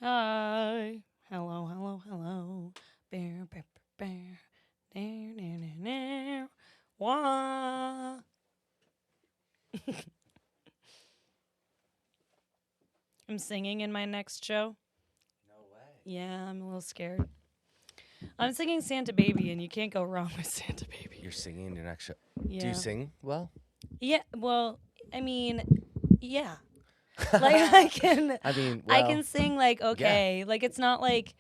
Hi. Hello, hello, hello. Bear, bear, bear, bear. There, there, there, there. Wah. I'm singing in my next show. No way. Yeah, I'm a little scared. I'm singing Santa Baby, and you can't go wrong with Santa Baby. You're singing in your next show. Yeah. Do you sing well? Yeah, well, I mean, yeah. Like I can I mean, I well, can sing like okay. Like it's not like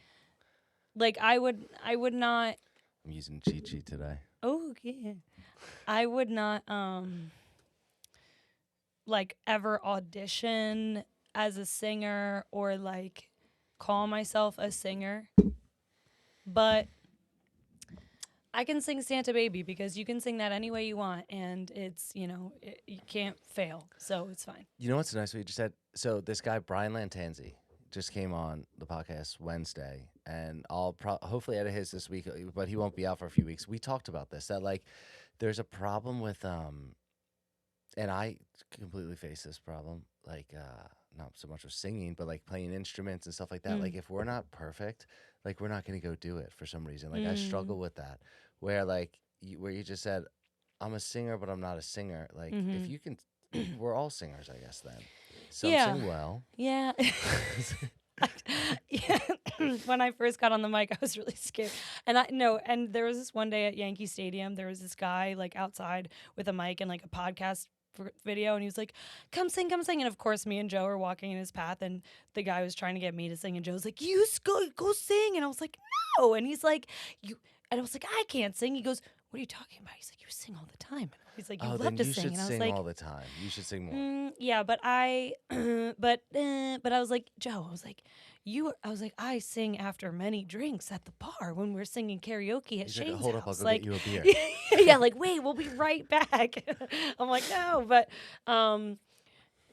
I would not. I'm using cheat sheet today. Oh yeah. I would not like ever audition as a singer or like call myself a singer. But I can sing Santa Baby because you can sing that any way you want and it's, you can't fail. So it's fine. You know what's nice? What you just said. So this guy Brian Lantanzi just came on the podcast Wednesday, and I'll hopefully edit his this week, but he won't be out for a few weeks. We talked about this that like there's a problem with and I completely face this problem, like not so much with singing, but like playing instruments and stuff like that. Like if we're not perfect, like we're not gonna go do it for some reason. Like I struggle with that, where like where you just said, I'm a singer, but I'm not a singer. Like if you can, we're all singers, I guess. Then some sing well. Yeah. Yeah. When I first got on the mic, I was really scared. And there was this one day at Yankee Stadium, there was this guy like outside with a mic and like a podcast video, and he was like, come sing. And of course, me and Joe are walking in his path, and the guy was trying to get me to sing, and Joe's like, you go sing. And I was like, no. And he's like, you. And I was like, I can't sing. He goes, what are you talking about? He's like, you sing all the time. He's like, you love to sing. You should And I was sing like, all the time. You should sing more. yeah, but I was like, Joe, I was like, I sing after many drinks at the bar when we're singing karaoke at He's Shane's like, hold house. up, I'll go Like, get you a beer. yeah, like, wait, we'll be right back. I'm like, no, but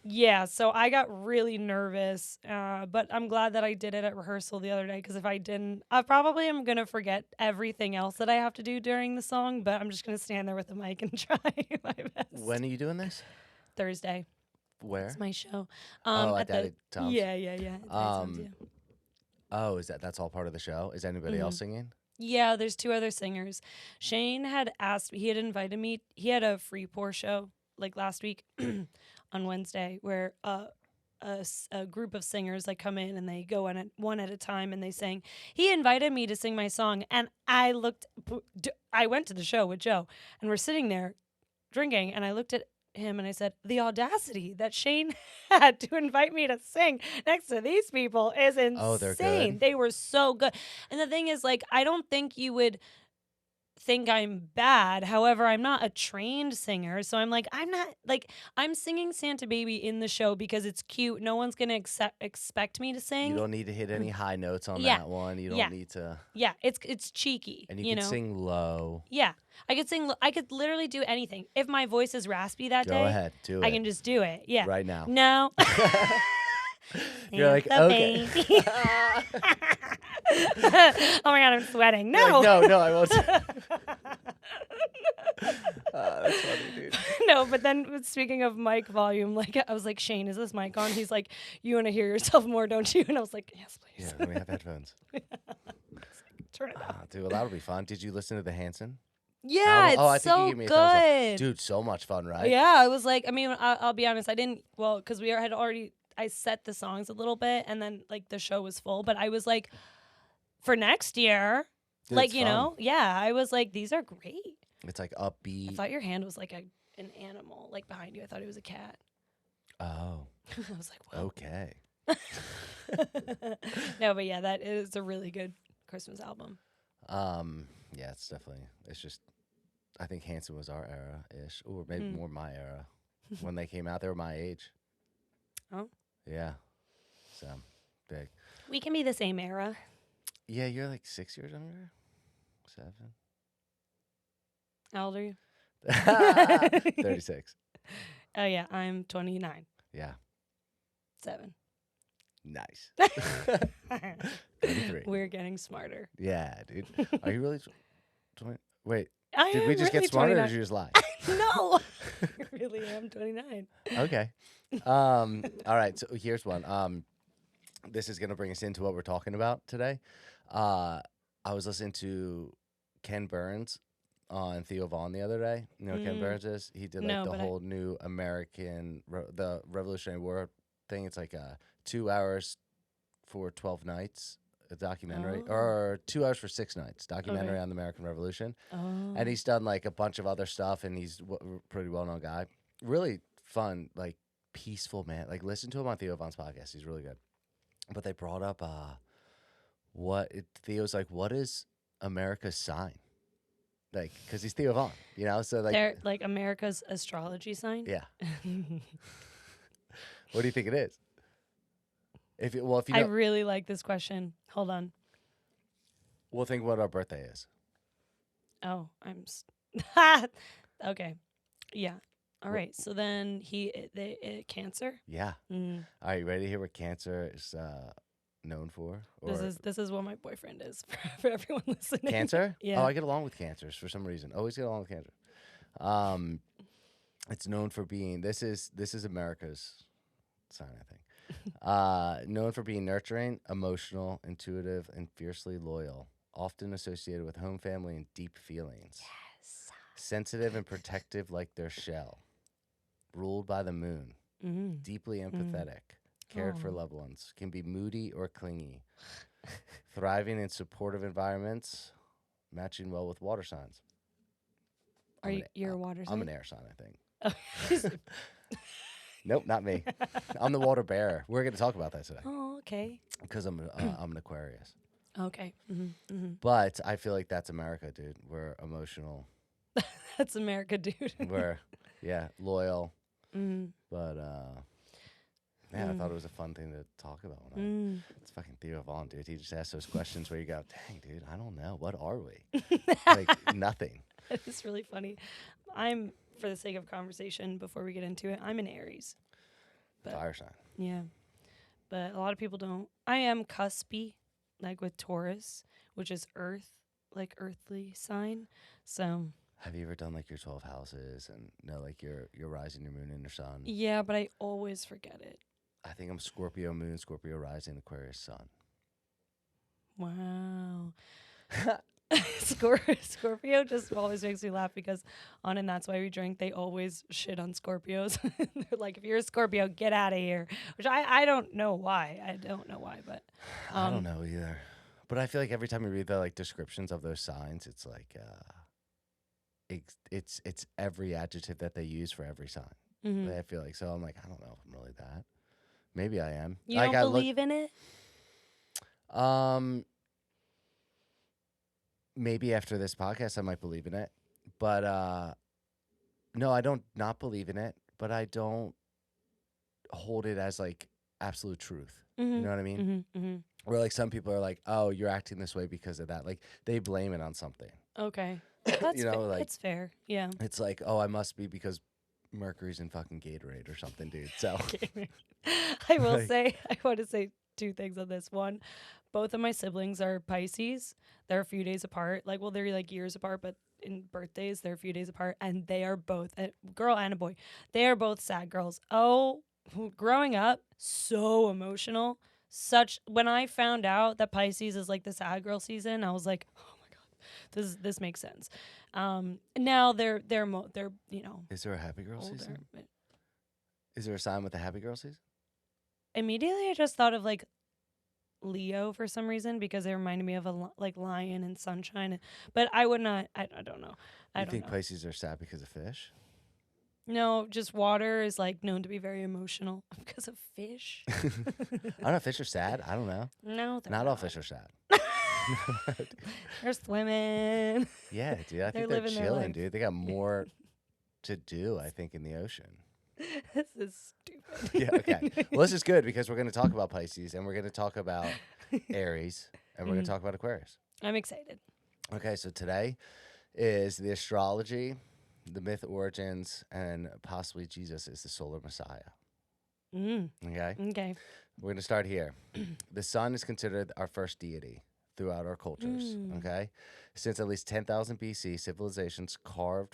yeah, so I got really nervous, but I'm glad that I did it at rehearsal the other day, because if I didn't, I probably am going to forget everything else that I have to do during the song, but I'm just going to stand there with the mic and try my best. When are you doing this? Thursday. Where? It's my show. At Daddy Tom's? Yeah. At Daddy Tom's, yeah. Oh, that's all part of the show? Is anybody else singing? Yeah, there's two other singers. Shane had asked, he had invited me. He had a free pour show like last week on Wednesday, where a group of singers like come in and they go in one at a time and they sing. He invited me to sing my song, and I went to the show with Joe, and we're sitting there drinking, and I looked at him and I said, the audacity that Shane had to invite me to sing next to these people is insane. Oh, they're good. They were so good. And the thing is, like, I don't think you would think I'm bad. However, I'm not a trained singer. So I'm like, I'm singing Santa Baby in the show because it's cute. No one's going to expect me to sing. You don't need to hit any high notes on that one. You don't need to. Yeah, it's cheeky. And you can sing low. Yeah. I could literally do anything. If my voice is raspy that day, go ahead, do it. I can just do it. Yeah. Right now. No. You're like, okay. Oh my God, I'm sweating. No. Like, no, I won't. That's funny, dude. No, but then speaking of mic volume, like I was like, Shane, is this mic on? He's like, you want to hear yourself more, don't you? And I was like, yes, please. Yeah, let me have headphones. Turn it up. Dude, well, that'll be fun. Did you listen to the Hanson? Yeah, I it's think you so gave me a thumbs up. good. Dude, so much fun, right? Yeah, I was like, I mean, I'll be honest, I didn't, because I set the songs a little bit, and then like the show was full, but I was like, for next year, Dude, like, I was like, these are great. It's like upbeat. I thought your hand was like an animal, like behind you. I thought it was a cat. Oh. I was like, well. Okay. No, but yeah, that is a really good Christmas album. Yeah, it's just, I think Hanson was our era-ish, or maybe more my era. When they came out, they were my age. Oh? Yeah. So, big. We can be the same era. Yeah, you're like 6 years younger? 7? How old are you? 36. Oh, yeah, I'm 29. Yeah. 7. Nice. 23. We're getting smarter. Yeah, dude. Are you really 20? Wait, I did we just really get smarter 29. or did you just lie? No. I really am 29. Okay. All right, so here's one. this is going to bring us into what we're talking about today. I was listening to Ken Burns on Theo Vaughn the other day. You know what Ken Burns is? He did like No, the but whole new American, the Revolutionary War thing. It's like 2 hours for 12 nights, a documentary, Oh. or 2 hours for 6 nights, documentary Okay. on the American Revolution. Oh. And he's done like a bunch of other stuff, and he's a pretty well known guy. Really fun, like peaceful man. Like listen to him on Theo Vaughn's podcast. He's really good. But they brought up Theo's like, what is America's sign? Like, because he's Theo Vaughn, you know? So, like, They're like America's astrology sign. yeah. What do you think it is? If you know, I really like this question. Hold on. we'll think what our birthday is. Oh, okay. Yeah. All right. So then Cancer. Yeah. Mm. All right, you ready to hear what Cancer is known for? Or This is what my boyfriend is for everyone listening. Cancer? Yeah. Oh, I get along with Cancers for some reason. Always get along with Cancer. It's known for being. This is America's sign, I think. Known for being nurturing, emotional, intuitive, and fiercely loyal. Often associated with home, family, and deep feelings. Yes. Sensitive and protective like their shell. Ruled by the moon. Mm. Deeply empathetic. Cared for Aw. loved ones. Can be moody or clingy. Thriving in supportive environments. Matching well with water signs. You're a water sign? I'm an air sign, I think. Oh. Nope, not me. I'm the water bearer. We're going to talk about that today Oh, okay. because I'm an Aquarius. Okay. But I feel like that's America, dude. We're emotional. That's America, dude. We're loyal. Mm. But I thought it was a fun thing to talk about. It's fucking Theo Vaughn, dude. He just asks those questions where you go, "Dang, dude, I don't know. What are we?" Like nothing. It's really funny. I'm, for the sake of conversation, before we get into it, I'm an Aries. But, Fire sign. yeah. But a lot of people don't. I am cuspy, like with Taurus, which is earth, like earthly sign. So. Have you ever done like your 12 houses and know like your rising, your moon, and your sun? Yeah, but I always forget it. I think I'm Scorpio moon, Scorpio rising, Aquarius sun. Wow. Scorpio just always makes me laugh because on And That's Why We Drink, they always shit on Scorpios. They're like, if you're a Scorpio, get out of here. Which I don't know why. I don't know why, but I don't know either. But I feel like every time you read the like descriptions of those signs, it's like it's every adjective that they use for every sign. mhm. I feel like so. I'm like, I don't know if I'm really that. Maybe I am. You like, don't believe in it? Maybe after this podcast, I might believe in it. But no, I don't not believe in it. But I don't hold it as like absolute truth. Mm-hmm. You know what I mean? Mm-hmm. Mm-hmm. Where like some people are like, oh, you're acting this way because of that. Like they blame it on something. Okay. That's You know, like it's fair. Yeah. it's like, oh, I must be because Mercury's in fucking Gatorade or something, dude. So I will Like- say, I want to say two things on this. One, both of my siblings are Pisces. They're a few days apart. Like, well, they're like years apart, but in birthdays, they're a few days apart. And they are both, a girl and a boy, they are both sad girls. Oh, growing up, so emotional. When I found out that Pisces is like the sad girl season, I was like, oh my God, this makes sense. Now they're you know, is there a happy girl older. season? But Is there a sign with a happy girl season? immediately I just thought of like Leo for some reason because it reminded me of like lion and sunshine. But I would not. I don't know. I You don't think know. Pisces are sad because of fish? No, just water is like known to be very emotional because of fish. I don't know. Fish are sad. I don't know. No, they're Not all fish are sad. They're swimming. Yeah, dude. I They're think they're living their chilling, life. dude. They got more to do, I think, in the ocean. This is stupid. Yeah, okay. Well, this is good because we're going to talk about Pisces and we're going to talk about Aries and we're going to talk about Aquarius. I'm excited. Okay, so today is the astrology, the myth origins, and possibly Jesus is the solar Messiah. Okay? Okay. We're going to start here. The sun is considered our first deity throughout our cultures, okay? Since at least 10,000 BC, civilizations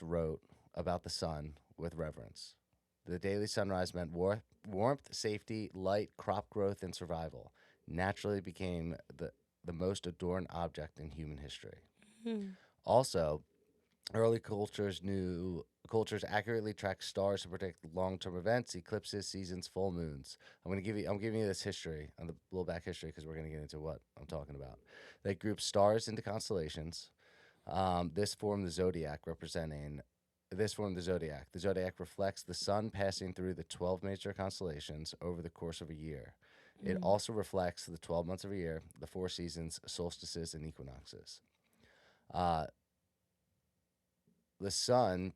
wrote about the sun with reverence. The daily sunrise meant warmth, safety, light, crop growth, and survival. naturally became the most adorned object in human history. Mm. Also, early cultures accurately tracked stars to predict long-term events, eclipses, seasons, full moons. I'm giving you this history on the little back history because we're going to get into what I'm talking about. They grouped stars into constellations. This formed the zodiac, representing. This formed the zodiac. The zodiac reflects the sun passing through the 12 major constellations over the course of a year. It also reflects the 12 months of a year, the 4 seasons, solstices, and equinoxes. Uh, the sun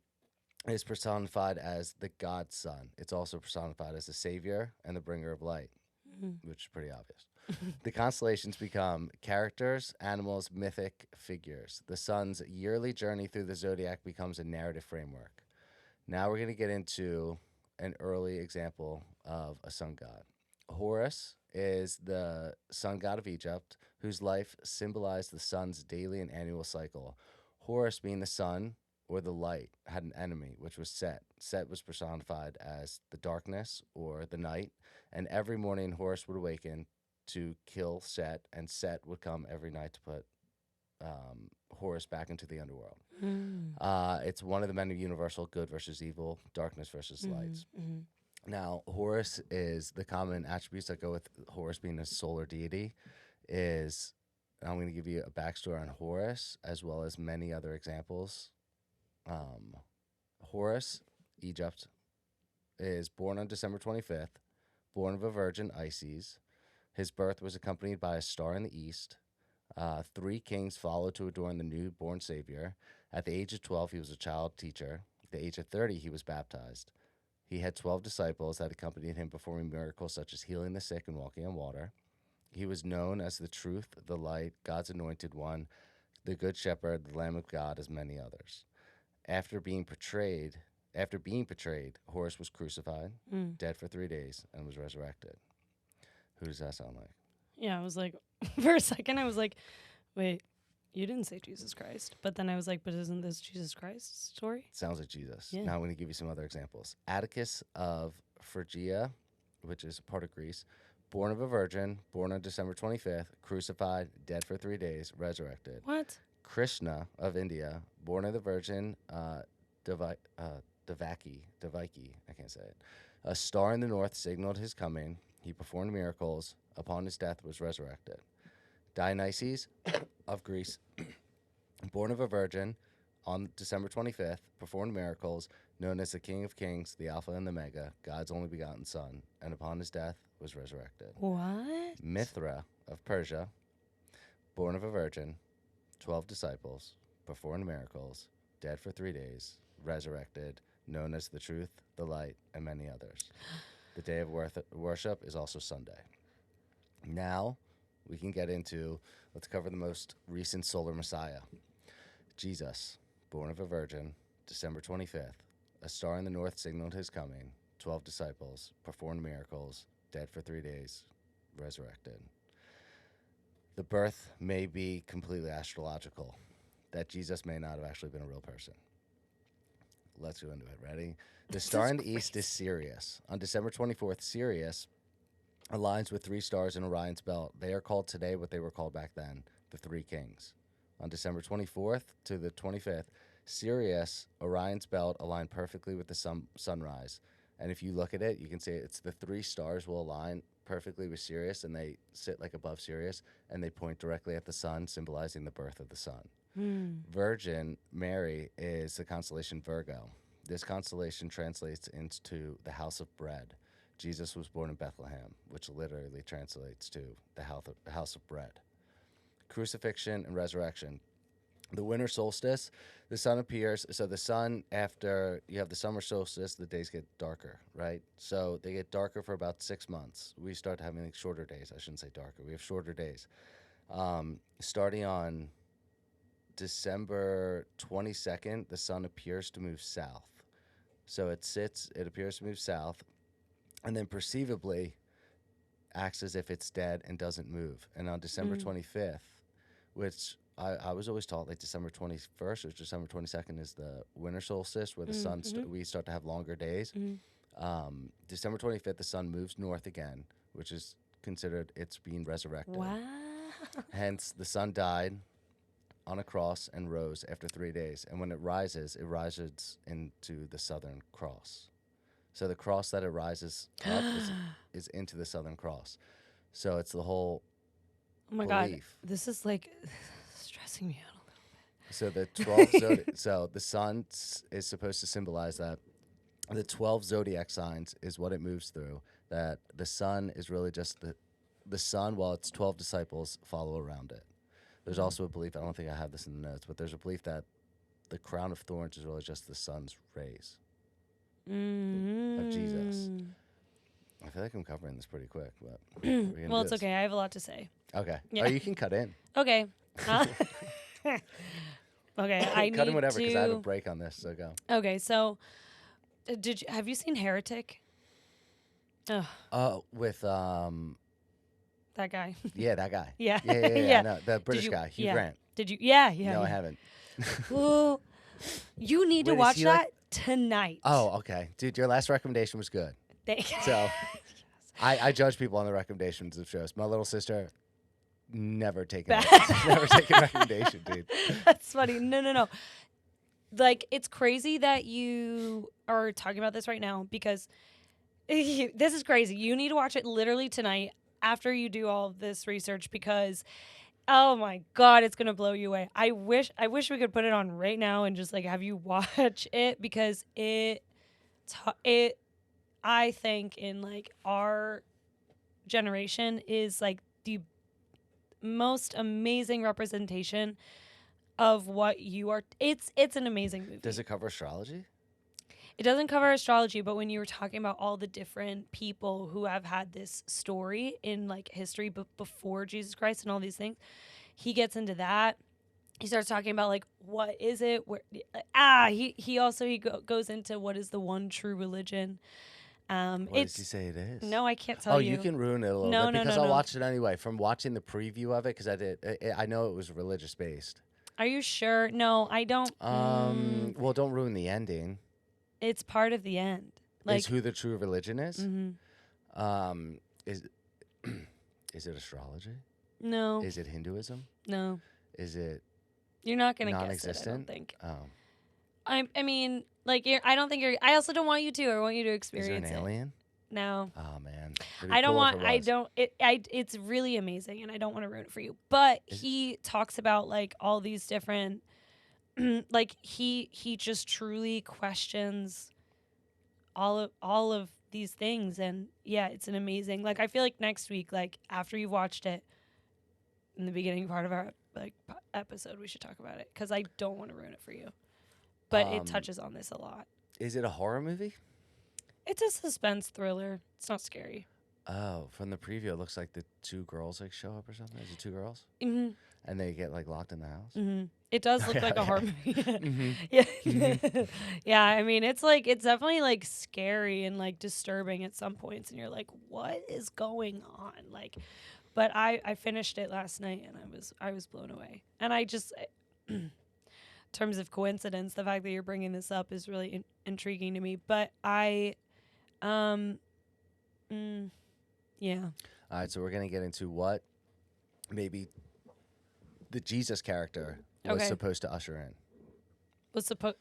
is personified as the god sun. It's also personified as the savior and the bringer of light, which is pretty obvious. The constellations become characters, animals, mythic figures. The sun's yearly journey through the zodiac becomes a narrative framework. Now we're going to get into an early example of a sun god. Horus is the sun god of Egypt, whose life symbolized the sun's daily and annual cycle. Horus, being the sun or the light, had an enemy, which was Set. Set was personified as the darkness or the night, and every morning Horus would awaken to kill Set, and Set would come every night to put Horus back into the underworld. It's one of the many universal good versus evil, darkness versus lights. Now, Horus is the common attributes that go with Horus being a solar deity. I'm going to give you a backstory on Horus as well as many other examples. Horus, Egypt, is born on December 25th, born of a virgin, Isis. His birth was accompanied by a star in the east. 3 kings followed to adorn the newborn savior. At the age of 12, he was a child teacher. At the age of 30, he was baptized. He had 12 disciples that accompanied him, performing miracles such as healing the sick and walking on water. He was known as the truth, the light, God's anointed one, the good shepherd, the Lamb of God, as many others. After being betrayed, Horus was crucified, dead for 3 days, and was resurrected. Who does that sound like? Yeah, I was like, for a second, I was like, wait, you didn't say Jesus Christ. But then I was like, but isn't this Jesus Christ's story? Sounds like Jesus. Yeah. Now I'm going to give you some other examples. Atticus of Phrygia, which is part of Greece, born of a virgin, born on December 25th, crucified, dead for 3 days, resurrected. What? Krishna of India, born of the virgin, Devaki, I can't say it. A star in the north signaled his coming. He performed miracles. Upon his death, was resurrected. Dionysius of Greece, born of a virgin, on December 25th, performed miracles, known as the King of Kings, the Alpha and the Omega, God's only begotten Son, and upon his death was resurrected. What? Mithra of Persia, born of a virgin, 12 disciples, performed miracles, dead for 3 days, resurrected, known as the Truth, the Light, and many others. The day of worship is also Sunday. Now we can get into, let's cover the most recent solar messiah. Jesus, born of a virgin, December 25th. A star in the north signaled his coming. 12 disciples, performed miracles, dead for 3 days, resurrected. The birth may be completely astrological, that Jesus may not have actually been a real person. Let's go into it. Ready? The star in the east is Sirius. On December 24th, Sirius aligns with 3 stars in Orion's belt. They are called today what they were called back then, the 3 kings. On December 24th to the 25th, Sirius, Orion's belt, aligned perfectly with the sunrise. And if you look at it, you can see it's the 3 stars will align perfectly with Sirius, and they sit like above Sirius, and they point directly at the sun, symbolizing the birth of the sun. Virgin Mary is the constellation Virgo. This constellation translates into the house of bread. Jesus was born in Bethlehem, which literally translates to the house of bread. Crucifixion and resurrection. The winter solstice, the sun appears. So the sun, after you have the summer solstice, the days get darker, right? So they get darker for about 6 months. We start having like shorter days. I shouldn't say darker. We have shorter days. Starting on December 22nd, the sun appears to move south. So it appears to move south, and then perceivably acts as if it's dead and doesn't move. And on December 25th, which I was always taught like December 21st or December 22nd is the winter solstice, where the sun, we start to have longer days. December 25th, the sun moves north again, which is considered it's being resurrected. Wow. Hence, the sun died on a cross and rose after 3 days. And when it rises into the Southern Cross. So the cross that it rises up is into the Southern Cross. So it's the whole Oh my belief. God. This is like stressing me out a little bit. So the 12 so the sun is supposed to symbolize that the 12 zodiac signs is what it moves through. That the sun is really just the sun, while its 12 disciples follow around it. There's also a belief, I don't think I have this in the notes, but there's a belief that the crown of thorns is really just the sun's rays of Jesus. I feel like I'm covering this pretty quick, but Well, it's okay. I have a lot to say. Okay. Yeah. Oh, you can cut in. Okay. Okay. I cut in need whatever because I have a to. break on this. So go. Okay, so have you seen Heretic? Oh, With that guy. yeah, that guy. Yeah. Yeah. No, the British you- guy, Hugh yeah. Grant. Did you? Yeah. No, I haven't. Ooh, you need to Wait, is watch he that like- tonight. Oh, okay, dude. Your last recommendation was good. So I judge people on the recommendations of shows. My little sister never taken recommendation, dude. That's funny. No. Like, it's crazy that you are talking about this right now because this is crazy. You need to watch it literally tonight after you do all of this research because, oh my God, it's gonna blow you away. I wish we could put it on right now and just like have you watch it because I think in like our generation is like the most amazing representation of what you are. It's an amazing movie. Does it cover astrology? It doesn't cover astrology, but when you were talking about all the different people who have had this story in like history before Jesus Christ and all these things, he gets into that. He starts talking about like what is it? He goes into what is the one true religion. What does he say it is? No, I can't tell you. Oh, you can ruin it a little bit because I'll watch it anyway. From watching the preview of it, because I know it was religious based. Are you sure? No, I don't. Well, don't ruin the ending. It's part of the end. Like Is who the true religion is? Mm-hmm. Is it astrology? No. Is it Hinduism? No. Is it You're not gonna guess it, I non-existent? don't think. Oh. I mean, like, I don't think you're. I also don't want you to. I want you to Is experience there an alien? No. Oh man. I don't want. I don't. It's really amazing, and I don't want to ruin it for you. But he talks about like all these different, like he just truly questions all of these things, and yeah, it's an amazing. Like I feel like next week, like after you've watched it, in the beginning part of our like episode, we should talk about it because I don't want to ruin it for you. But it touches on this a lot. Is it a horror movie? It's a suspense thriller. It's not scary. Oh, from the preview, it looks like the two girls like show up or something. Is it two girls? Mm-hmm. And they get like locked in the house. Mm-hmm. It does look like a horror movie. Mm-hmm. Yeah, yeah. I mean, it's definitely like scary and like disturbing at some points, and you're like, what is going on? Like, but I finished it last night, and I was blown away. And I just. In terms of coincidence, the fact that you're bringing this up is really intriguing to me. But yeah. All right, so we're gonna get into what maybe the Jesus character was supposed to usher in.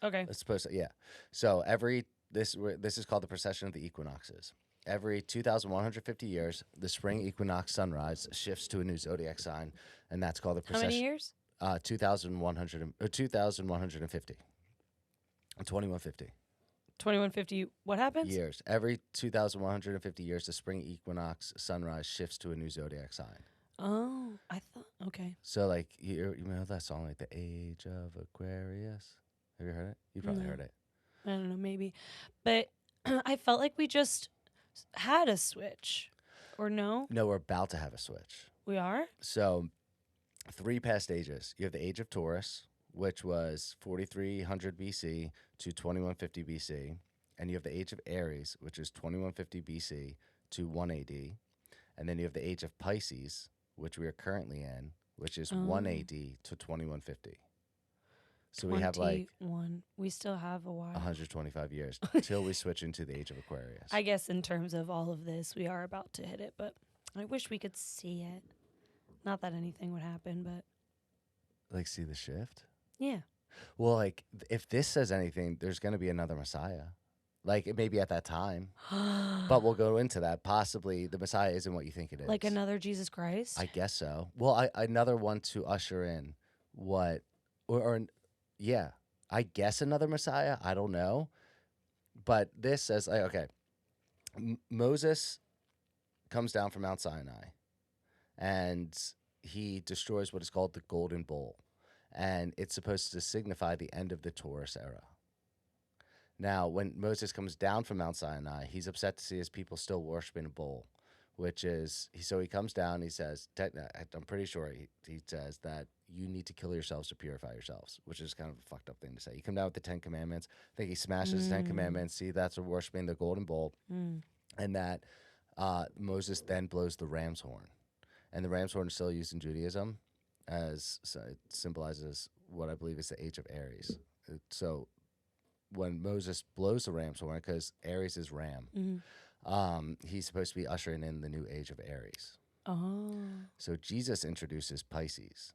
Okay. It's supposed to, yeah. So this is called the procession of the equinoxes. Every 2,150 years, the spring equinox sunrise shifts to a new zodiac sign, and that's called the procession. How many years? 2,150. 2150. 2150. What happens? Years. Every 2,150 years, the spring equinox sunrise shifts to a new zodiac sign. Oh, I thought. Okay. So, like, you know that song, like, The Age of Aquarius? Have you heard it? You probably heard it. I don't know, maybe. But I felt like we just had a switch. Or no? No, we're about to have a switch. We are? So, 3 past ages. You have the age of Taurus, which was 4300 BC to 2150 BC. And you have the age of Aries, which is 2150 BC to 1 AD. And then you have the age of Pisces, which we are currently in, which is 1 AD to 2150. So we have like we still have a while. 125 years till we switch into the age of Aquarius. I guess in terms of all of this, we are about to hit it, but I wish we could see it. Not that anything would happen, but Like, see the shift? yeah. Well, like, if this says anything, there's going to be another Messiah. Like, it may be at that time, but we'll go into that. Possibly the Messiah isn't what you think it is. Like another Jesus Christ? I guess so. Well, another one to usher in what, yeah, I guess another Messiah. I don't know. But this says, like, okay, Moses comes down from Mount Sinai and he destroys what is called the Golden Bowl. And it's supposed to signify the end of the Taurus era. Now, when Moses comes down from Mount Sinai, he's upset to see his people still worshiping a bull, which is, so he comes down, he says, I'm pretty sure he says that you need to kill yourselves to purify yourselves, which is kind of a fucked up thing to say. You come down with the 10 Commandments. I think he smashes the 10 Commandments. See, that's what worshiping the golden bull. And that Moses then blows the ram's horn. And the ram's horn is still used in Judaism so it symbolizes what I believe is the age of Aries. So when Moses blows the ram's horn, because Aries is ram, he's supposed to be ushering in the new age of Aries. Oh. So Jesus introduces Pisces.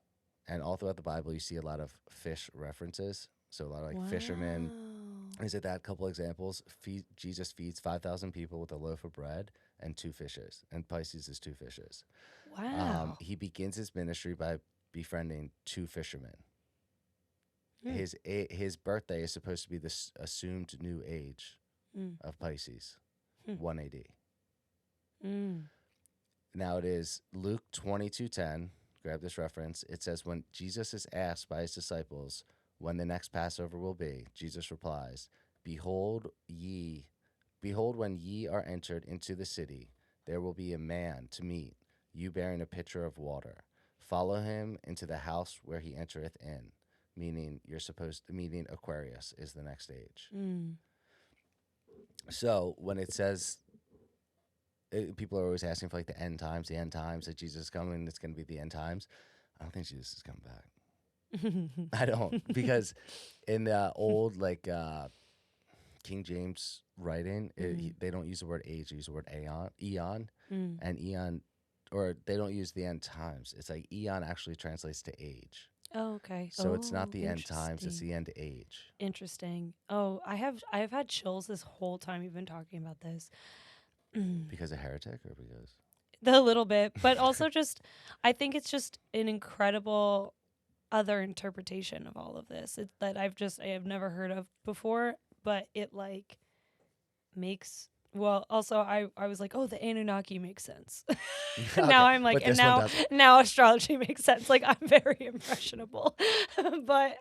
And all throughout the Bible, you see a lot of fish references. So a lot of like fishermen. Is it that couple examples? Jesus feeds 5,000 people with a loaf of bread and 2 fishes. And Pisces is 2 fishes. Wow. He begins his ministry by befriending 2 fishermen. His birthday is supposed to be this assumed new age of Pisces, 1 AD. Now it is Luke 22:10. Grab this reference. It says, when Jesus is asked by his disciples when the next Passover will be, Jesus replies, Behold, when ye are entered into the city, there will be a man to meet you bearing a pitcher of water. Follow him into the house where he entereth in. Meaning Aquarius is the next age. So when it says, people are always asking for like the end times, that Jesus is coming, it's going to be the end times. I don't think Jesus is coming back. I don't, because in the old King James writing, they don't use the word age, they use the word eon, and eon, or they don't use the end times. It's like eon actually translates to age. Oh, okay. So it's not the end times, it's the end age. Interesting. Oh, I've had chills this whole time you've been talking about this. Because of Heretic or because? A little bit, but also just, I think it's just an incredible other interpretation of all of this that I have never heard of before, but it like makes, well, also I was like, oh, the Anunnaki makes sense. Okay, now I'm like, and now astrology makes sense. Like I'm very impressionable. But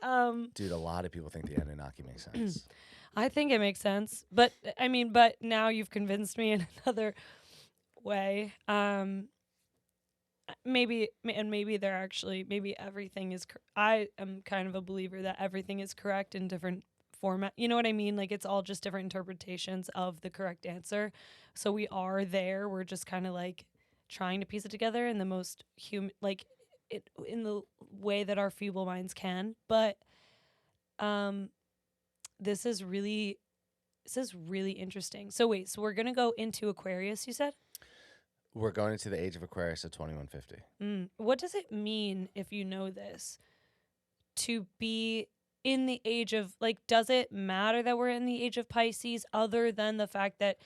dude, a lot of people think the Anunnaki makes sense. I think it makes sense. But I mean, but now you've convinced me in another way. Maybe they're actually, maybe everything is I am kind of a believer that everything is correct in different format. You know what I mean? Like it's all just different interpretations of the correct answer. So we are there. We're just kind of like trying to piece it together in the most like it in the way that our feeble minds can. But this is really interesting. So wait, so we're gonna go into Aquarius, you said? We're going into the age of Aquarius at 2150. What does it mean, if you know this, to be in the age of, like, does it matter that we're in the age of Pisces other than the fact that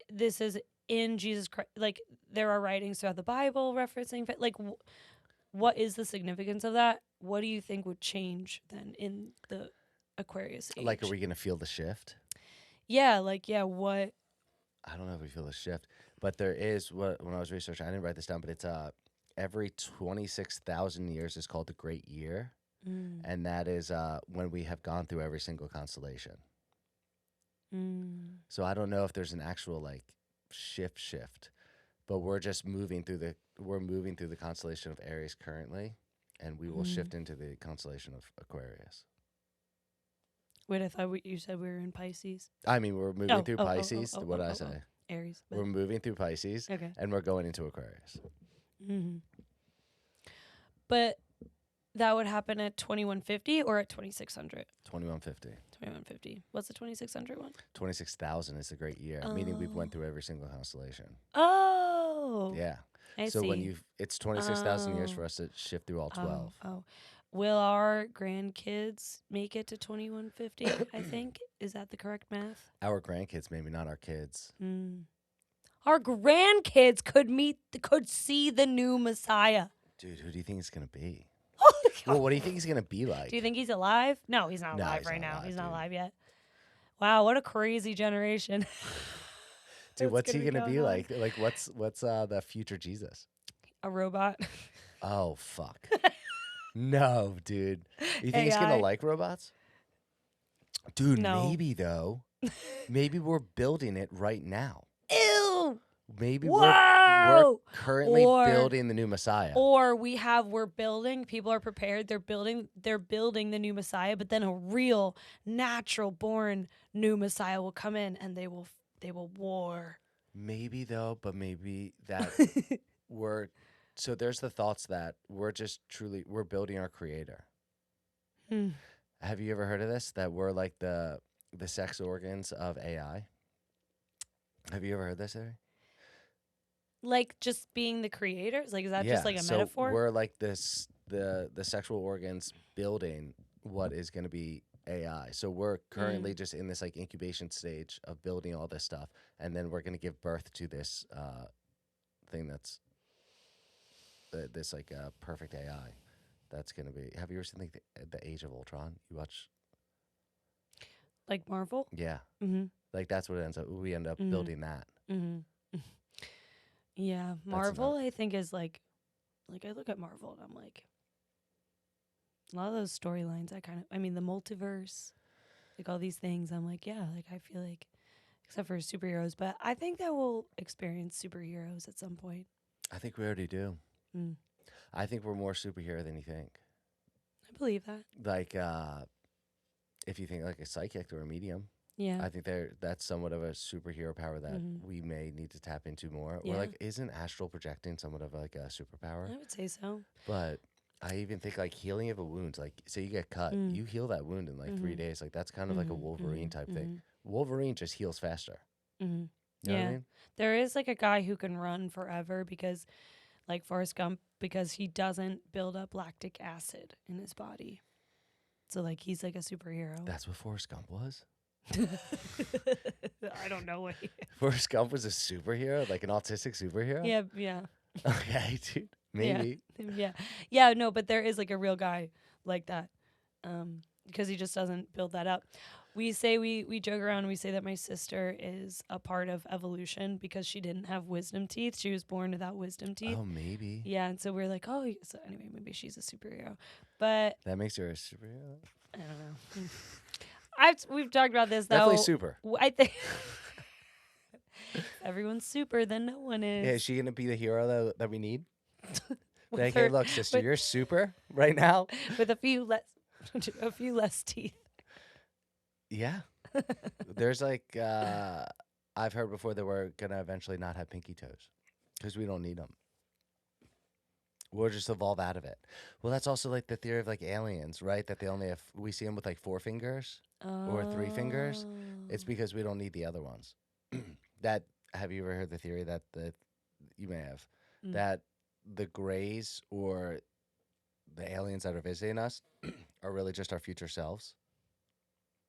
this is in Jesus Christ? Like, there are writings throughout the Bible referencing, like, what is the significance of that? What do you think would change then in the Aquarius age? Like, are we going to feel the shift? Yeah, like, yeah, what? I don't know if we feel the shift, but there is, when I was researching, I didn't write this down, but it's every 26,000 years is called the Great Year, and that is when we have gone through every single constellation. So I don't know if there's an actual like shift, but we're just moving through the constellation of Aries currently, and we will shift into the constellation of Aquarius. Wait, I thought you said we were in Pisces. I mean, we're moving through Pisces. What did I say? Aries. We're moving through Pisces, okay, and we're going into Aquarius. But that would happen at 2150 or at 2600? 2150. 2150. What's the 2600 one? 26,000 is the Great Year, meaning we've went through every single constellation. Oh, Oh. Yeah. I So when see. it's 26,000 years for Oh. us to shift through all 12. Oh. Will our grandkids make it to 2150? I think. Is that the correct math? Our grandkids, maybe not our kids. Mm. Our grandkids could see the new Messiah. Dude, who do you think it's going to be? Holy Well, God. what do you think he's going to be like? Do you think he's alive? No, he's not No, alive he's right not now. alive, He's not dude. alive yet. Wow, what a crazy generation. Dude, what's he gonna going to be going on. like? Like, what's the future Jesus? A robot. Oh, fuck. No, dude. You think he's going to AI. like robots? Dude, No. maybe, though. Maybe we're building it right now. Ew. Maybe Whoa! we're currently Or- building the new Messiah. Or we're building, people are prepared, they're building the new Messiah, but then a real natural born new Messiah will come in and they will war. Maybe, though, but maybe that so there's the thoughts that we're building our creator. Hmm. Have you ever heard of this? That we're like the sex organs of AI? Have you ever heard this theory? Like just being the creators? Like is that Yeah, just like a so metaphor? we're like this the sexual organs building what is going to be AI. So we're currently just in this like incubation stage of building all this stuff, and then we're going to give birth to this thing that's this like perfect AI. That's going to be. Have you ever seen like the Age of Ultron? You watch? Like Marvel? Yeah, Mm-hmm. like that's what it ends up. We end up building that. Mm-hmm. Yeah, Marvel I think is like I look at Marvel and I'm like, a lot of those storylines I mean the multiverse, like all these things, I'm like, yeah, like I feel like, except for superheroes, but I think that we'll experience superheroes at some point. I think we already do. Mm. I think we're more superhero than you think. I believe that. Like if you think like a psychic or a medium. Yeah. I think that's somewhat of a superhero power that we may need to tap into more. Yeah. Or like, isn't astral projecting somewhat of like a superpower? I would say so. But I even think like healing of a wound, like say you get cut, you heal that wound in like 3 days. Like that's kind of like a Wolverine type thing. Wolverine just heals faster. Mm-hmm. You know what I mean? There is like a guy who can run forever because, like Forrest Gump, because he doesn't build up lactic acid in his body. So like he's like a superhero. That's what Forrest Gump was. I don't know what Forrest Gump was a superhero, like an autistic superhero. Yeah. Okay, dude. Maybe. Yeah. No, but there is like a real guy like that, because he just doesn't build that up. We say we joke around. We say that my sister is a part of evolution because she didn't have wisdom teeth. She was born without wisdom teeth. Oh, maybe. Yeah, and so we're like, oh, so anyway, maybe she's a superhero, but That makes her a superhero. I don't know. We've talked about this though. Definitely super. I think everyone's super, then no one is. Yeah, is she gonna be the hero that we need? With Like, her- hey, look, sister, with- you're super right now. with a few less teeth. Yeah. There's like, I've heard before that we're gonna eventually not have pinky toes because we don't need them. We'll just evolve out of it. Well, that's also like the theory of like aliens, right? That they only have, we see them with like 4 fingers or 3 fingers. It's because we don't need the other ones. That, have you ever heard the theory that you may have, that the grays or the aliens that are visiting us are really just our future selves?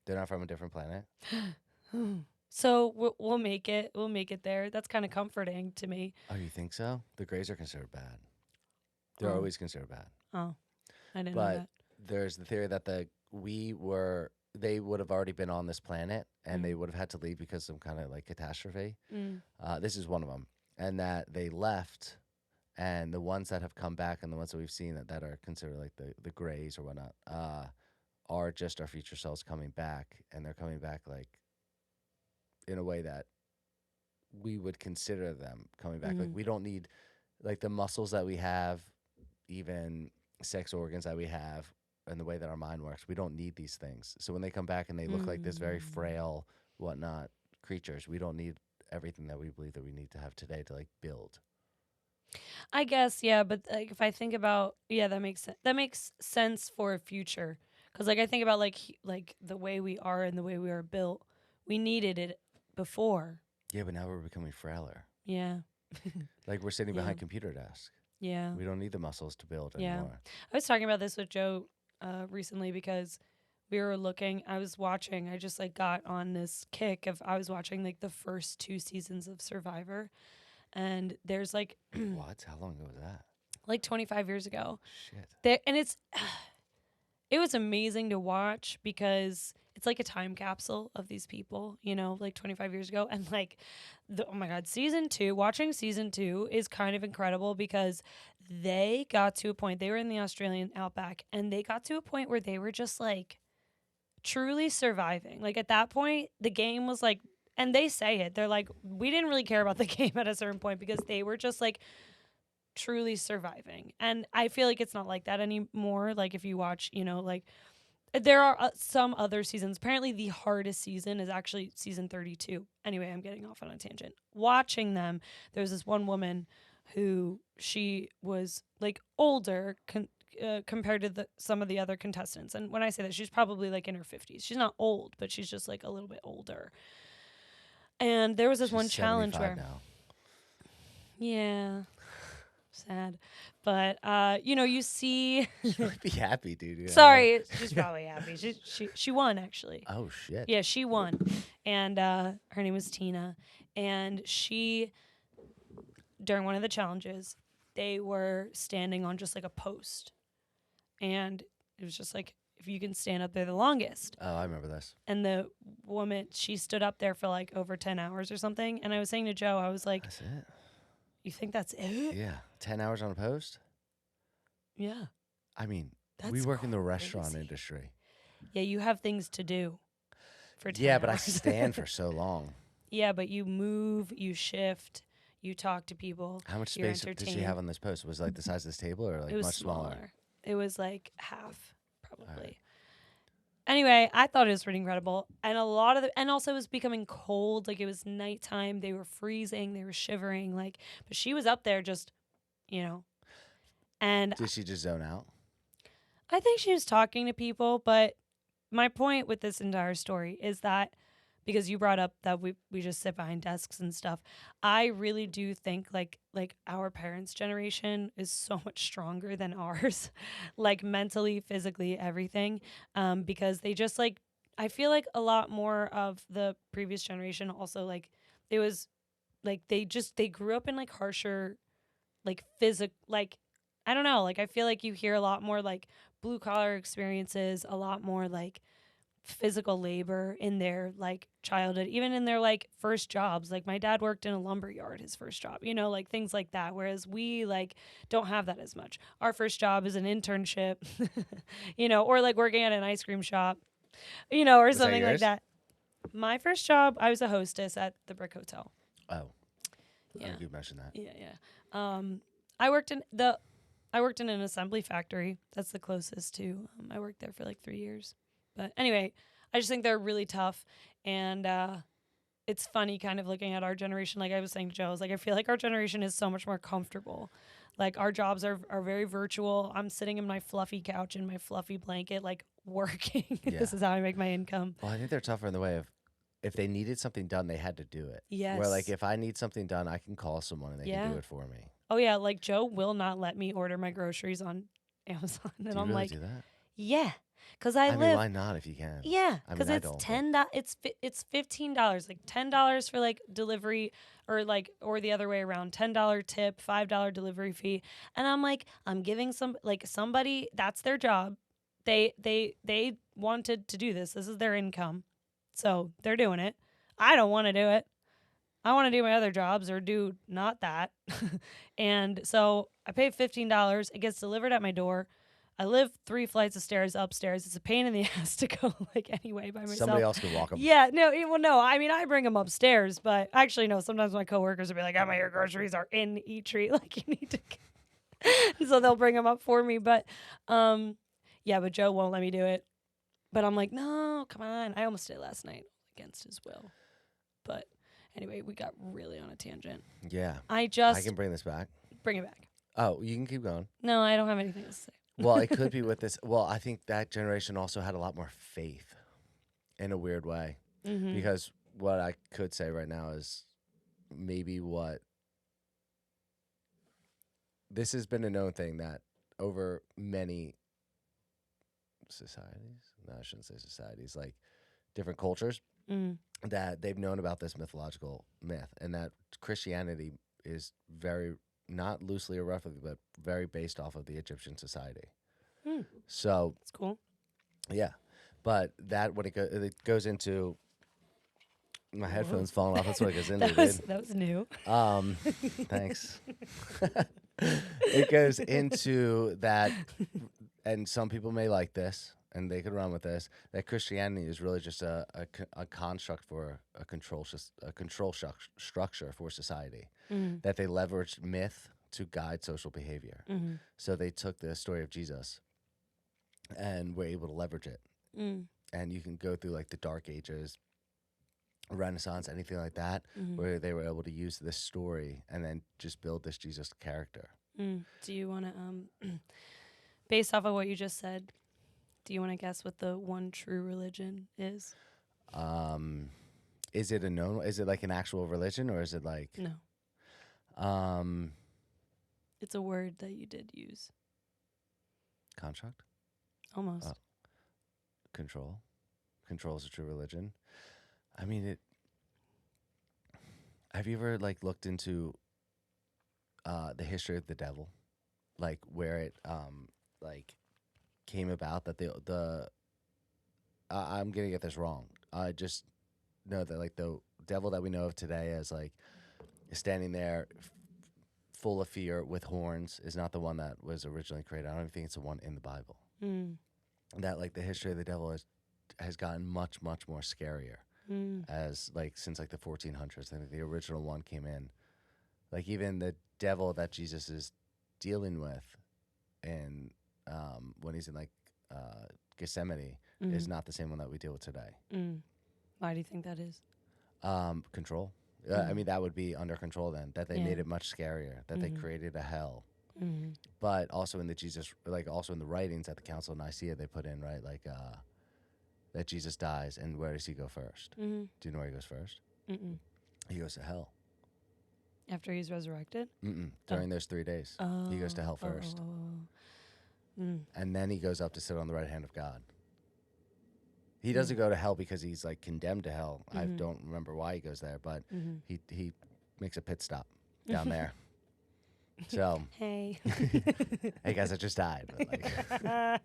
They're not from a different planet. So we'll make it. We'll make it there. That's kind of comforting to me. Oh, you think so? The grays are considered bad. They're Oh. always considered bad. Oh, I didn't know But that. there's the theory that they would have already been on this planet and they would have had to leave because of some kind of like catastrophe. This is one of them. And that they left, and the ones that have come back and the ones that we've seen that are considered like the grays or whatnot are just our future selves coming back. And they're coming back like in a way that we would consider them coming back. Like we don't need like the muscles that we have, even sex organs that we have, and the way that our mind works. We don't need these things. So when they come back and they look like this very frail, whatnot creatures, we don't need everything that we believe that we need to have today to like build. I guess, yeah, but like if I think about, that makes sense. That makes sense for a future, because like I think about like the way we are and the way we are built. We needed it before. Yeah, but now we're becoming frailer. Yeah. Like we're sitting Yeah. behind computer desks. Yeah. We don't need the muscles to build Yeah. anymore. I was talking about this with Joe recently because we were looking. I was watching. I just like got on this kick of I was watching like the first 2 seasons of Survivor, and there's like What? How long ago was that? like 25 years ago. Shit. And it was amazing to watch because it's like a time capsule of these people, you know, like 25 years ago. And like, oh my God, watching season 2 is kind of incredible because they got to a point, they were in the Australian outback, and they got to a point where they were just like truly surviving. Like at that point, the game was like, and they say it, they're like, we didn't really care about the game at a certain point because they were just like, truly surviving. And I feel like it's not like that anymore. Like if you watch, you know, like there are some other seasons. Apparently the hardest season is actually season 32. Anyway, I'm getting off on a tangent. Watching them, there's this one woman who she was like older compared to some of the other contestants. And when I say that, she's probably like in her 50s. She's not old, but she's just like a little bit older. And there was this She's one challenge 75 where now. yeah, sad. But you know, you see Be happy, dude. You know? sorry, she's probably happy. She won actually. Oh shit. Yeah, she won. And her name was Tina. And she during one of the challenges, they were standing on just like a post. And it was just like if you can stand up there the longest. Oh, I remember this. And the woman, she stood up there for like over 10 hours or something. And I was saying to Joe, I was like, That's it. you think that's it? Yeah. 10 hours on a post? Yeah. I mean, we That's work in the restaurant crazy. industry. Yeah, you have things to do for 10 Yeah, but I hours. stand for so long. Yeah, but you move, you shift, you talk to people. How much You're space did she entertained. have on this post? Was it like the size of this table or like It was much smaller? It was like half, probably. Alright. Anyway, I thought it was pretty incredible. And and also it was becoming cold. Like it was nighttime. They were freezing. They were shivering. Like, but she was up there just, you know. And Did she just zone out? I think she was talking to people, but my point with this entire story is that because you brought up that we just sit behind desks and stuff, I really do think like our parents' generation is so much stronger than ours, like mentally, physically, everything, because they just like I feel like a lot more of the previous generation also like it was like they grew up in like harsher like physical like I don't know, like I feel like you hear a lot more like blue collar experiences, a lot more like physical labor in their like childhood, even in their like first jobs. Like my dad worked in a lumber yard, his first job, you know, like things like that. Whereas we like don't have that as much. Our first job is an internship, you know, or like working at an ice cream shop, you know, or Was that something like yours? that. My first job, I was a hostess at the Brick Hotel. Oh. Yeah. I think you mentioned that. Yeah. I worked in an assembly factory. That's the closest to. I worked there for like 3 years. But anyway, I just think they're really tough. And it's funny kind of looking at our generation. Like I was saying to Joe, I was like, I feel like our generation is so much more comfortable. Like our jobs are very virtual. I'm sitting in my fluffy couch in my fluffy blanket, like working. Yeah. This is how I make my income. Well, I think they're tougher in the way of if they needed something done, they had to do it. Yes. Where like if I need something done, I can call someone and they Yeah. can do it for me. Oh yeah, like Joe will not let me order my groceries on Amazon. And Do you I'm really like, do that? yeah, because I mean, live. why not if you can? Yeah, I mean, because I it's don't, but- it's $15, like $10 for like delivery, or the other way around, $10 tip, $5 delivery fee, and I'm like, I'm giving somebody that's their job, they wanted to do this. This is their income, so they're doing it. I don't want to do it. I want to do my other jobs or do not that, and so I pay $15. It gets delivered at my door. I live 3 flights of stairs upstairs. It's a pain in the ass to go like anyway by myself. Somebody else can walk them. Yeah, no. I mean, I bring them upstairs, but actually, no. Sometimes my coworkers will be like, "Oh, your groceries are in Eatery. Like you need to," so they'll bring them up for me. But, yeah, but Joe won't let me do it. But I'm like, no, come on. I almost did it last night against his will. But anyway, we got really on a tangent. Yeah. I I can bring this back. bring it back. Oh, you can keep going. No, I don't have anything to say. Well, it could be with this. Well, I think that generation also had a lot more faith in a weird way. Mm-hmm. Because what I could say right now is maybe what this has been a known thing that over many societies, no, I shouldn't say societies, like different cultures, that they've known about this mythological myth, and that Christianity is very, not loosely or roughly, but very based off of the Egyptian society. So That's cool. yeah, but that when it goes into my headphones falling off. That's what it goes into. That was new. Thanks. It goes into that, and some people may like this, and they could run with this. That Christianity is really just a construct for a control structure for society. That they leveraged myth to guide social behavior. So they took the story of Jesus and were able to leverage it. And you can go through like the Dark Ages, Renaissance, anything like that, where they were able to use this story and then just build this Jesus character. Do you want to, based off of what you just said, do you want to guess what the one true religion is? Is it a known? Is it like an actual religion, or is it like no? It's a word that you did use. Contract. Almost. Control. Control is a true religion. I mean, it. Have you ever like looked into the history of the devil, like where it like came about? That the I'm gonna get this wrong. I just know that like the devil that we know of today as like standing there full of fear with horns is not the one that was originally created. I don't even think it's the one in the Bible. That like the history of the devil has gotten much more scarier as like since like the 1400s. I think the original one came in, like even the devil that Jesus is dealing with, and when he's in like Gethsemane is not the same one that we deal with today. Why do you think that is? Control. I mean, that would be under control then. That they made it much scarier. That they created a hell. But also in the Jesus, like also in the writings at the Council of Nicaea, they put in right like that Jesus dies, and where does he go first? Do you know where he goes first? He goes to hell. After he's resurrected? During those 3 days, he goes to hell first, and then he goes up to sit on the right hand of God. He doesn't go to hell because he's like condemned to hell. I don't remember why he goes there, but he makes a pit stop down there. So hey, hey guys, I just died. But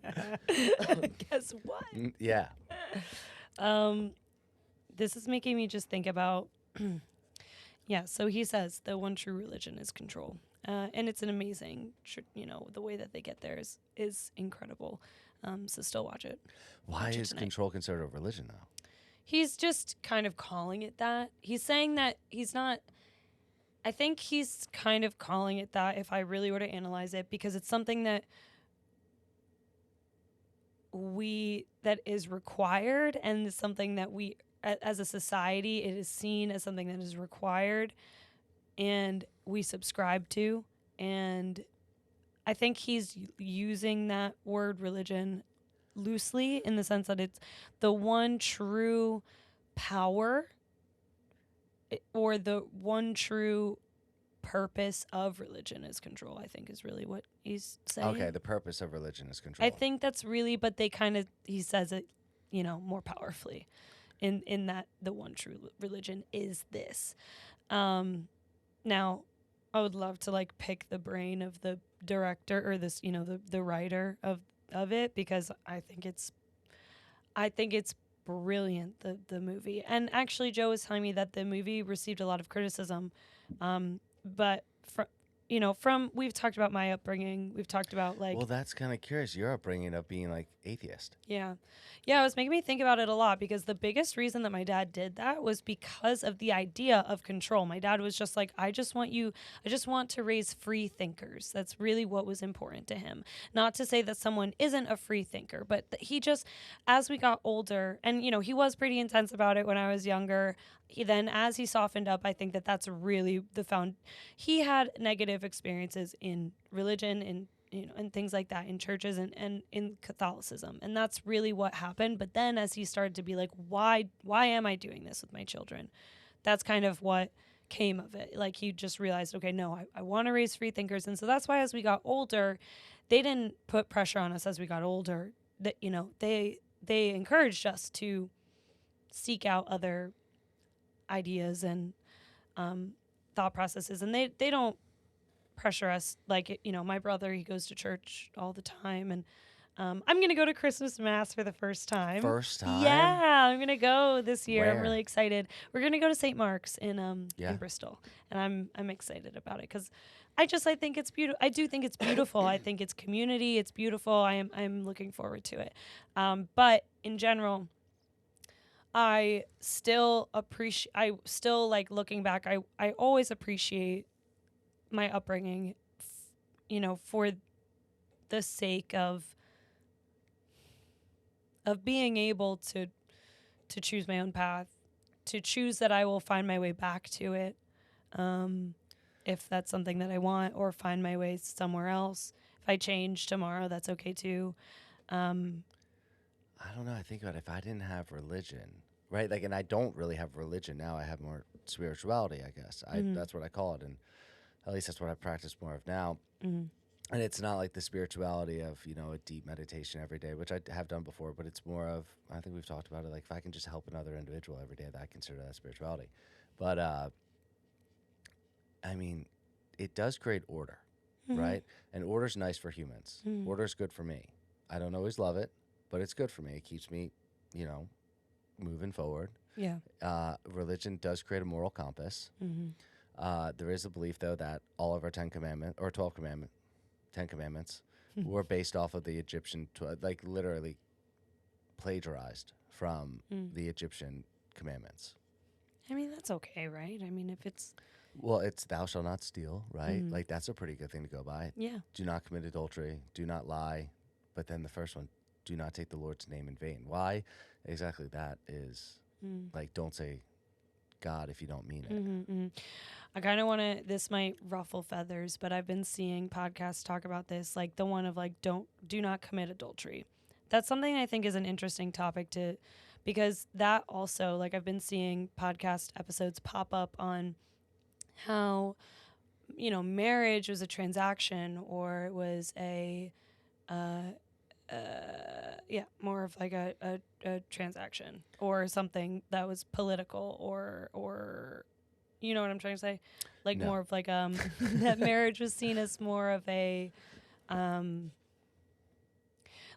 like, guess what? Yeah. This is making me just think about. Yeah. So he says the one true religion is control, and it's an amazing. The way that they get there is incredible. So still watch it. Why is control considered a religion though? He's just kind of calling it that. He's saying that he's not. I think he's kind of calling it that if I really were to analyze it, because it's something that is required, and it's something that we, as a society, it is seen as something that is required and we subscribe to. And I think he's using that word religion loosely in the sense that it's the one true power or the one true purpose of religion is control, I think is really what he's saying. Okay, the purpose of religion is control. I think that's really, but he says it, more powerfully in that the one true religion is this. Now, I would love to like pick the brain of the director or this, the writer of it, because I think it's brilliant, the movie. And actually, Joe was telling me that the movie received a lot of criticism, but from we've talked about my upbringing, we've talked about like. Well, that's kind of curious. Your upbringing of being like atheist. Yeah, it was making me think about it a lot, because the biggest reason that my dad did that was because of the idea of control. My dad was just like, I just want to raise free thinkers. That's really what was important to him. Not to say that someone isn't a free thinker, but he just, as we got older, and he was pretty intense about it when I was younger. As he softened up, I think that's really he had negative experiences in religion and and things like that in churches and in Catholicism, and that's really what happened. But then as he started to be like, why am I doing this with my children? That's kind of what came of it. Like he just realized, okay, no, I want to raise free thinkers. And so that's why as we got older, they didn't put pressure on us as we got older. That, you know, they encouraged us to seek out other ideas and thought processes. And they don't pressure us. Like, you know, my brother, he goes to church all the time, and I'm going to go to Christmas Mass for the first time. First time? Yeah, I'm going to go this year. Where? I'm really excited. We're going to go to St. Mark's in Bristol, and I'm excited about it because I think it's beautiful. I do think it's beautiful. I think it's community. It's beautiful. I'm looking forward to it. But in general, I still like looking back. I always appreciate my upbringing, you know, for the sake of being able to choose my own path, to choose that I will find my way back to it, if that's something that I want, or find my way somewhere else. If I change tomorrow, that's okay too. I don't know. I think about it, if I didn't have religion, right? Like, and I don't really have religion now. I have more spirituality, I guess. That's what I call it, and at least that's what I practice more of now. Mm-hmm. And it's not like the spirituality of, you know, a deep meditation every day, which I have done before, but it's more of, I think we've talked about it, like if I can just help another individual every day, that I consider that spirituality. But, I mean, it does create order, right? And order's nice for humans. Order's good for me. I don't always love it, but it's good for me. It keeps me, you know, moving forward. Yeah. Religion does create a moral compass. There is a belief, though, that all of our 10 Commandments, or 12 Commandments, 10 Commandments, were based off of the Egyptian, like literally plagiarized from the Egyptian commandments. I mean, that's okay, right? I mean, if it's... Well, it's thou shalt not steal, right? Like, that's a pretty good thing to go by. Yeah. Do not commit adultery. Do not lie. But then the first one, do not take the Lord's name in vain. Why? Exactly that is, like, don't say God if you don't mean it. I kind of want to, this might ruffle feathers, but I've been seeing podcasts talk about this, like the one of like, do not commit adultery. That's something I think is an interesting topic because that also, like I've been seeing podcast episodes pop up on how, you know, marriage was a transaction, or it was more of like a transaction, or something that was political, or you know what I'm trying to say? Like, No. more of like that marriage was seen as more of a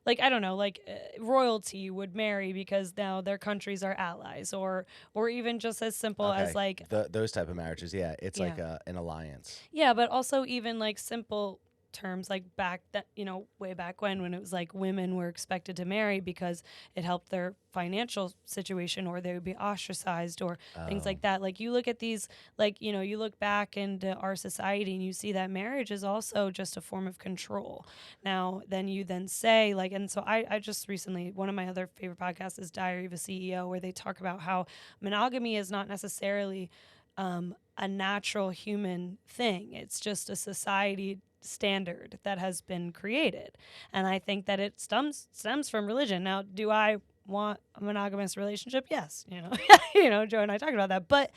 like, I don't know, like royalty would marry because now their countries are allies, or even just as simple as like those type of marriages. Yeah, it's like an alliance. Yeah, but also even like simple terms, like back that, you know, way back when it was like women were expected to marry because it helped their financial situation, or they would be ostracized, or things like that. Like, you look at these, like, you know, you look back into our society and you see that marriage is also just a form of control. Now, then you then say, like, and so I just recently, one of my other favorite podcasts is Diary of a CEO, where they talk about how monogamy is not necessarily a natural human thing. It's just a society standard that has been created, and I think that it stems from religion. Now, do I want a monogamous relationship? Yes, you know, you know, Joe and I talked about that, but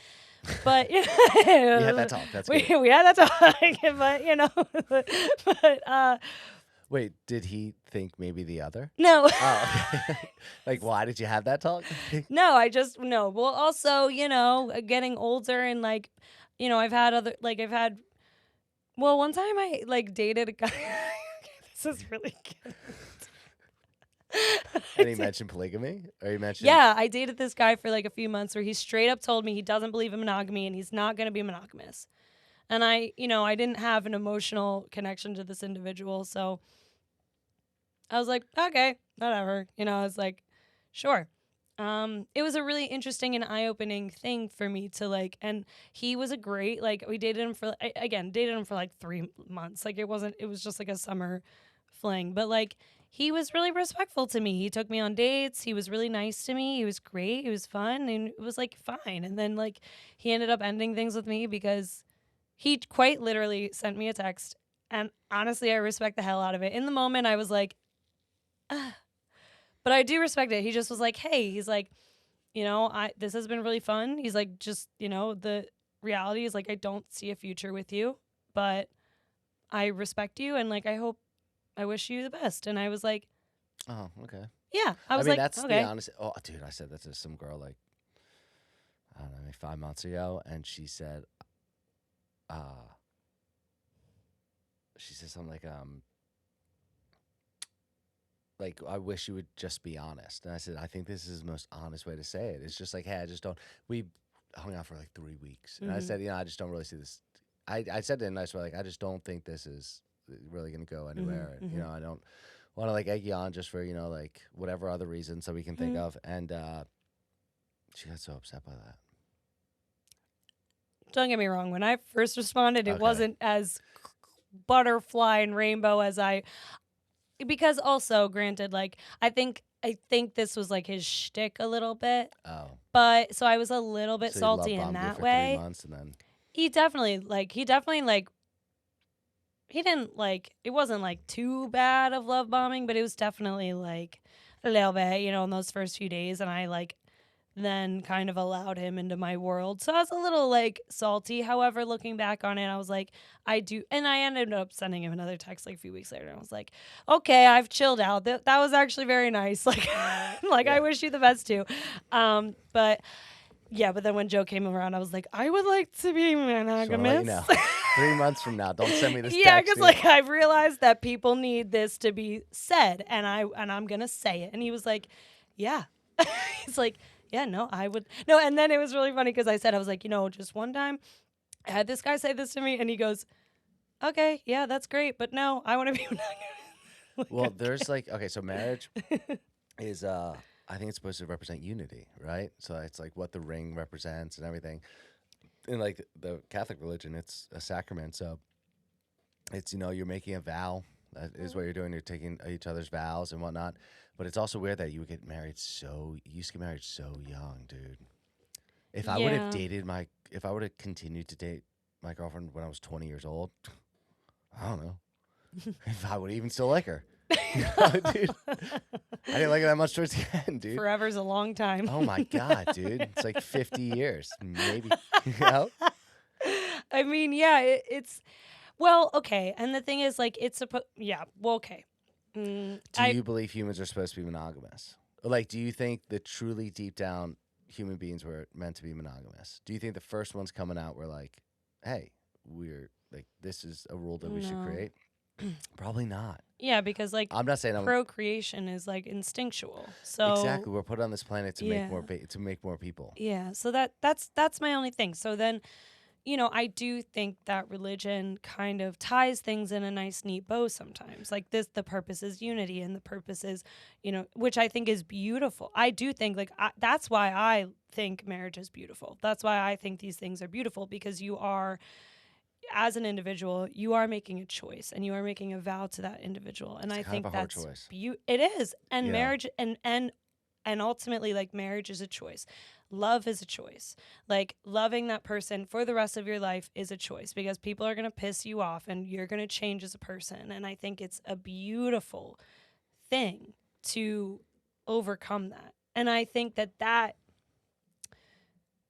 We had that talk. That's good. we had that talk, but you know, but Wait, did he think maybe the other? no. Oh, okay. Like, why did you have that talk? No, no. Well, also, you know, getting older, and like, you know, well, one time I like dated a guy. This is really good. And he mentioned polygamy? Or he mentioned... Yeah, I dated this guy for like a few months where he straight up told me he doesn't believe in monogamy and he's not going to be monogamous. And I didn't have an emotional connection to this individual, so I was like, okay, whatever. You know, I was like, sure. It was a really interesting and eye-opening thing for me to like, and he was a great, like, we dated him for like 3 months. Like, it was just like a summer fling, but like, he was really respectful to me. He took me on dates. He was really nice to me. He was great. He was fun, and it was like fine. And then like, he ended up ending things with me because he quite literally sent me a text, and honestly, I respect the hell out of it. In the moment, I was like, but I do respect it. He just was like, hey, he's like, you know, this has been really fun. He's like, just, you know, reality is like, I don't see a future with you, but I respect you, and like, I wish you the best. And I was like, Oh, okay. yeah. I I was mean, like, that's the okay. honest. Oh, dude, I said that to some girl like I don't know, maybe 5 months ago, and uh, she said something like I wish you would just be honest. And I said, I think this is the most honest way to say it. It's just like, hey, I just don't. We hung out for like 3 weeks, and I said, I just don't really see this. I said it in a nice way, like I just don't think this is really going to go anywhere. And, I don't want to like egg you on just for like whatever other reasons that we can think of. And she got so upset by that. Don't get me wrong. When I first responded, it Okay. wasn't as butterfly and rainbow as because also, granted, like I think this was like his shtick a little bit. Oh, But so I was a little bit so salty he love in bombed you that for 3 way. months, and then He definitely he didn't like, it wasn't like too bad of love bombing, but it was definitely like a little bit, in those first few days. And I like then kind of allowed him into my world. So I was a little like salty. However, looking back on it, I was like, I do. And I ended up sending him another text like a few weeks later. And I was like, okay, I've chilled out. That was actually very nice. Like, I wish you the best too. But yeah, but then when Joe came around, I was like, I would like to be just want to let you monogamous. know. 3 months from now, don't send me this Yeah, text. because like I've realized that people need this to be said, and I'm gonna say it. And he was like, yeah. He's like, yeah, no, I would no. And then it was really funny because I was like, just one time I had this guy say this to me, and he goes, okay, yeah, that's great, but no, I want to be monogamous. Well, there's like, okay, so marriage is I think it's supposed to represent unity, right? So it's like what the ring represents and everything. In like the Catholic religion, it's a sacrament, so it's you're making a vow. That is what you're doing. You're taking each other's vows and whatnot. But it's also weird that you would get married you used to get married so young, dude. If I would have if I would have continued to date my girlfriend when I was 20 years old, I don't know if I would even still like her. Dude, I didn't like her that much towards the end, dude. Forever's a long time. Oh my god, dude, it's like 50 years, maybe. I mean, yeah, it's well, okay. And the thing is, like, okay. Do you believe humans are supposed to be monogamous? Like, do you think that truly deep down human beings were meant to be monogamous? Do you think the first ones coming out were like, hey, we're like, this is a rule that we should create? Probably not. Yeah, because like I'm not saying procreation is like instinctual. So exactly, we're put on this planet to make more people. Yeah, so that's my only thing. So then, I do think that religion kind of ties things in a nice, neat bow sometimes. Like the purpose is unity, and the purpose is, which I think is beautiful. I do think that's why I think marriage is beautiful. That's why I think these things are beautiful, because you are, as an individual, you are making a choice, and you are making a vow to that individual. And I think that's it is. And marriage and ultimately, like, marriage is a choice. Love is a choice. Like, loving that person for the rest of your life is a choice, because people are going to piss you off and you're going to change as a person. And I think it's a beautiful thing to overcome that. And I think that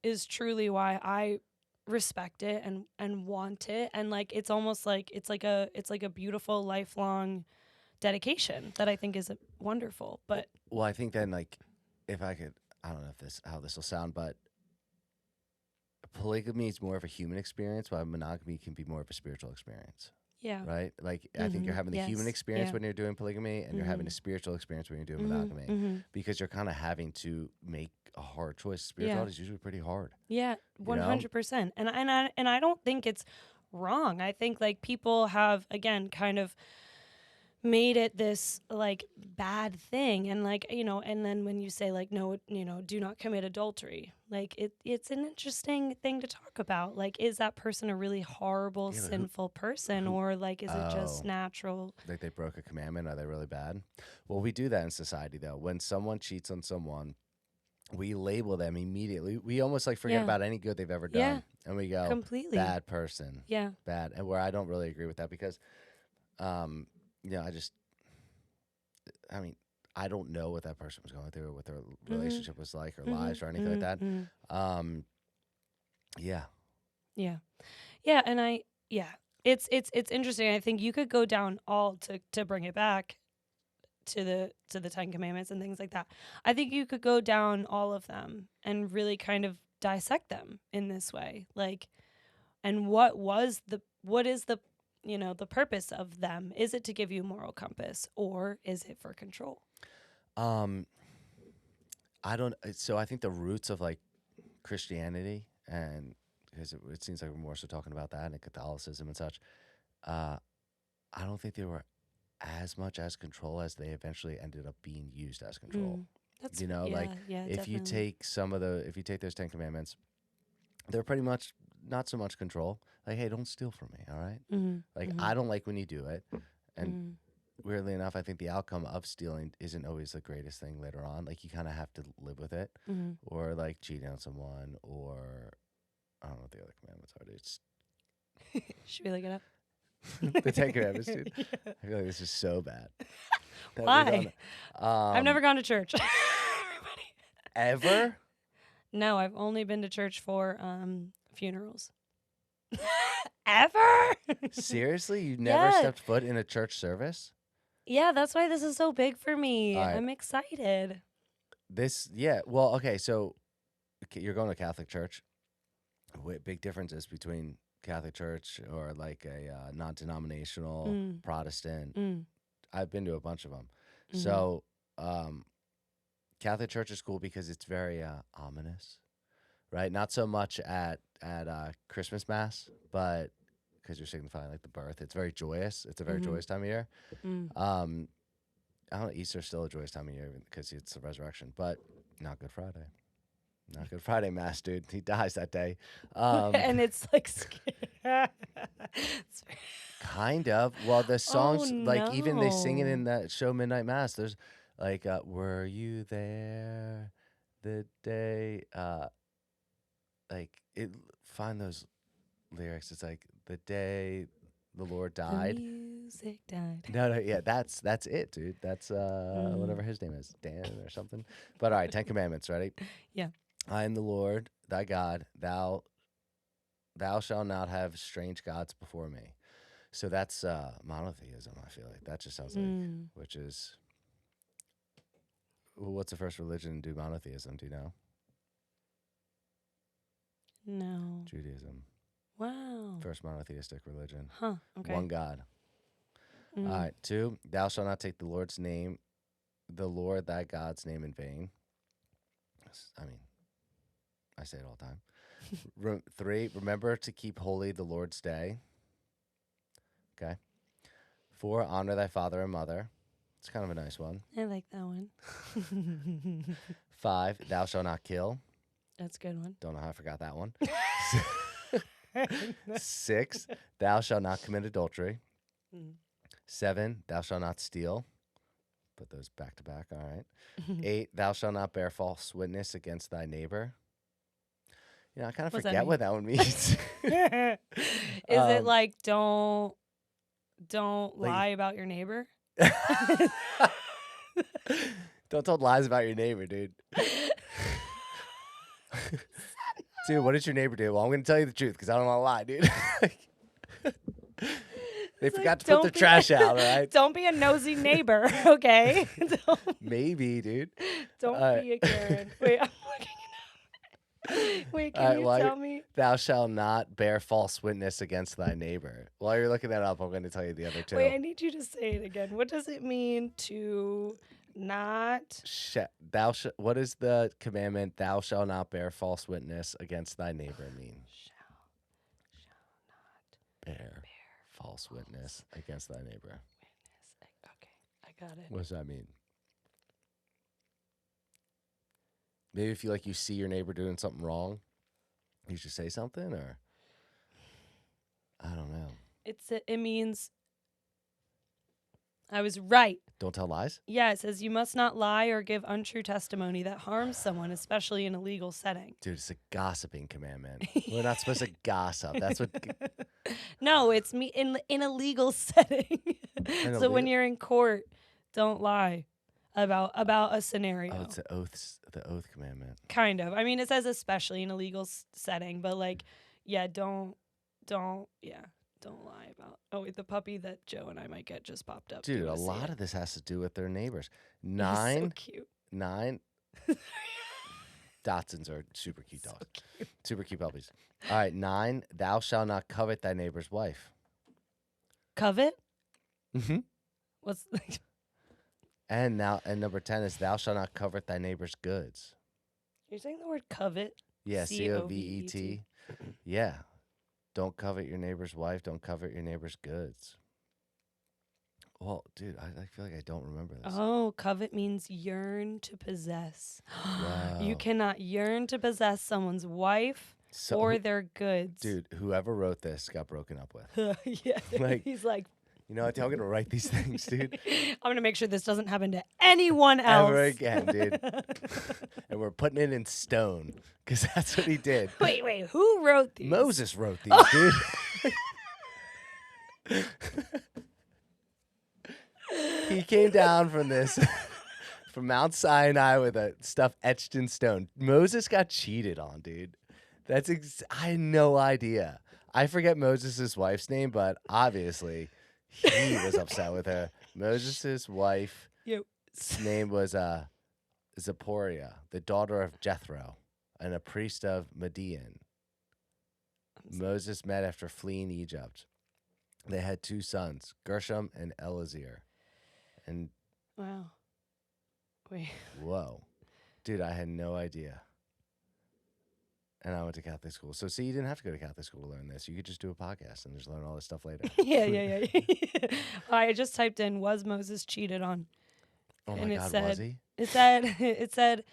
is truly why I respect it and want it. And like, it's almost like it's like a beautiful lifelong dedication that I think is wonderful. But well, I think then, like, if I could, I don't know how this will sound, but polygamy is more of a human experience, while monogamy can be more of a spiritual experience. Yeah. Right? Like, I think you're having the human experience when you're doing polygamy, and you're having a spiritual experience when you're doing monogamy, because you're kind of having to make a hard choice. Spirituality is usually pretty hard. Yeah, 100%. And I don't think it's wrong. I think like people have, again, kind of made it this like bad thing, and like, and then when you say like, no, do not commit adultery, like it's an interesting thing to talk about. Like, is that person a really horrible, sinful person, or like, is it just natural? Like, they broke a commandment? Are they really bad? Well, we do that in society, though. When someone cheats on someone, we label them immediately. We almost like forget about any good they've ever done, and we go, completely bad person, bad. And where I don't really agree with that, because I mean, I don't know what that person was going through, or what their relationship was like, or lives, or anything like that. Yeah. Yeah. Yeah, and it's interesting. I think you could go down all to bring it back to the 10 commandments and things like that. I think you could go down all of them and really kind of dissect them in this way. Like, and what is the the purpose of them? Is it to give you a moral compass, or is it for control? Um, I don't. So I think the roots of like Christianity, and because it seems like we're more so talking about that and Catholicism and such. Uh, I don't think they were as much as control as they eventually ended up being used as control. That's Like if you definitely. take if you take those 10 commandments, they're pretty much not so much control. Like, hey, don't steal from me, all right? Like, I don't like when you do it. And weirdly enough, I think the outcome of stealing isn't always the greatest thing later on. Like, you kind of have to live with it, or like cheating on someone, or I don't know what the other commandments are. Dude. It's Should we look it up? the 10 commandments, dude. I feel like this is so bad. Why? I've never gone to church. Ever? No, I've only been to church for funerals. Ever? Seriously? You never stepped foot in a church service? Yeah, that's why this is so big for me. All right. I'm excited. Well, okay, so you're going to Catholic church. Big differences between Catholic church or like a non-denominational Protestant. I've been to a bunch of them. So Catholic church is cool because it's very ominous, right? Not so much at Christmas Mass, but because you're signifying like the birth. It's very joyous. It's a very joyous time of year. I don't know, Easter's still a joyous time of year because it's the resurrection, but not Good Friday. Not Good Friday Mass, dude. He dies that day. And it's like kind of. Well, the songs, like even they sing it no. in that show Midnight Mass. There's like, were you there the day? Like find those lyrics. It's like the day the Lord died. The music died. No, yeah, that's it, dude. That's whatever his name is, Dan or something. But all right, 10 Commandments, ready? Yeah. I am the Lord, thy God. Thou shalt not have strange gods before me. So that's monotheism. I feel like that just sounds like, which is, what's the first religion to do monotheism? Do you know? No. Judaism. Wow. First monotheistic religion. Huh. Okay. One God. All right. 2, thou shalt not take the Lord thy God's name in vain. I mean, I say it all the time. 3, remember to keep holy the Lord's day. Okay. 4, honor thy father and mother. It's kind of a nice one. I like that one. 5, thou shalt not kill. That's a good one. Don't know how I forgot that one. 6, thou shalt not commit adultery. 7, thou shalt not steal. Put those back to back. All right. 8, thou shalt not bear false witness against thy neighbor. You know, I kind of forget what that one means. Is it like don't lie about your neighbor? Don't tell lies about your neighbor, dude. Dude, what did your neighbor do? Well, I'm going to tell you the truth because I don't want to lie, dude. They forgot to put their trash out, all right? Don't be a nosy neighbor, okay? Maybe, dude. Don't be a Karen. Wait, I'm looking it up. Wait, can you tell me? Thou shalt not bear false witness against thy neighbor. While you're looking that up, I'm going to tell you the other two. Wait, I need you to say it again. What does it mean to not? What is the commandment? Thou shalt not bear false witness against thy neighbor mean? Shall not bear false witness against thy neighbor. Okay, I got it. What does that mean? Maybe if you see your neighbor doing something wrong, you should say something, or I don't know. It means I was right. Don't tell lies? Yeah, it says you must not lie or give untrue testimony that harms someone, especially in a legal setting. Dude, it's a gossiping commandment. We're not supposed to gossip. That's what. No, it's me in a legal setting. So when you're in court, don't lie about a scenario. Oh, it's the oath commandment. Kind of. I mean, it says especially in a legal setting, but yeah, don't lie about. Oh wait, the puppy that Joe and I might get just popped up. Dude, a lot of this has to do with their neighbors. Nine, He's so cute. 9 Dachshunds are super cute dogs. So cute. Super cute puppies. All right, 9, thou shalt not covet thy neighbor's wife. Covet? Mm-hmm. What's And number 10 is thou shalt not covet thy neighbor's goods. You're saying the word covet? Yeah, Covet. Covet. Yeah. Don't covet your neighbor's wife. Don't covet your neighbor's goods. Well, dude, I feel like I don't remember this. Oh, covet means yearn to possess. Wow. You cannot yearn to possess someone's wife or their goods. Dude, whoever wrote this got broken up with. Yeah. Like, he's like, you know what? I'm going to write these things, dude. I'm going to make sure this doesn't happen to anyone else. Ever again, dude. And we're putting it in stone because that's what he did. Wait, who wrote these? Moses wrote these, dude. He came down from from Mount Sinai with stuff etched in stone. Moses got cheated on, dude. I had no idea. I forget Moses' wife's name, but obviously he was upset with her. Moses' wife's name was Zipporah, the daughter of Jethro, and a priest of Midian. Moses met after fleeing Egypt. They had 2 sons, Gershom and Elazar. And Wow. Wait. whoa. Dude, I had no idea. And I went to Catholic school. So see, you didn't have to go to Catholic school to learn this. You could just do a podcast and just learn all this stuff later. Yeah. I just typed in, was Moses cheated on? Oh And my it God, said- was he? It said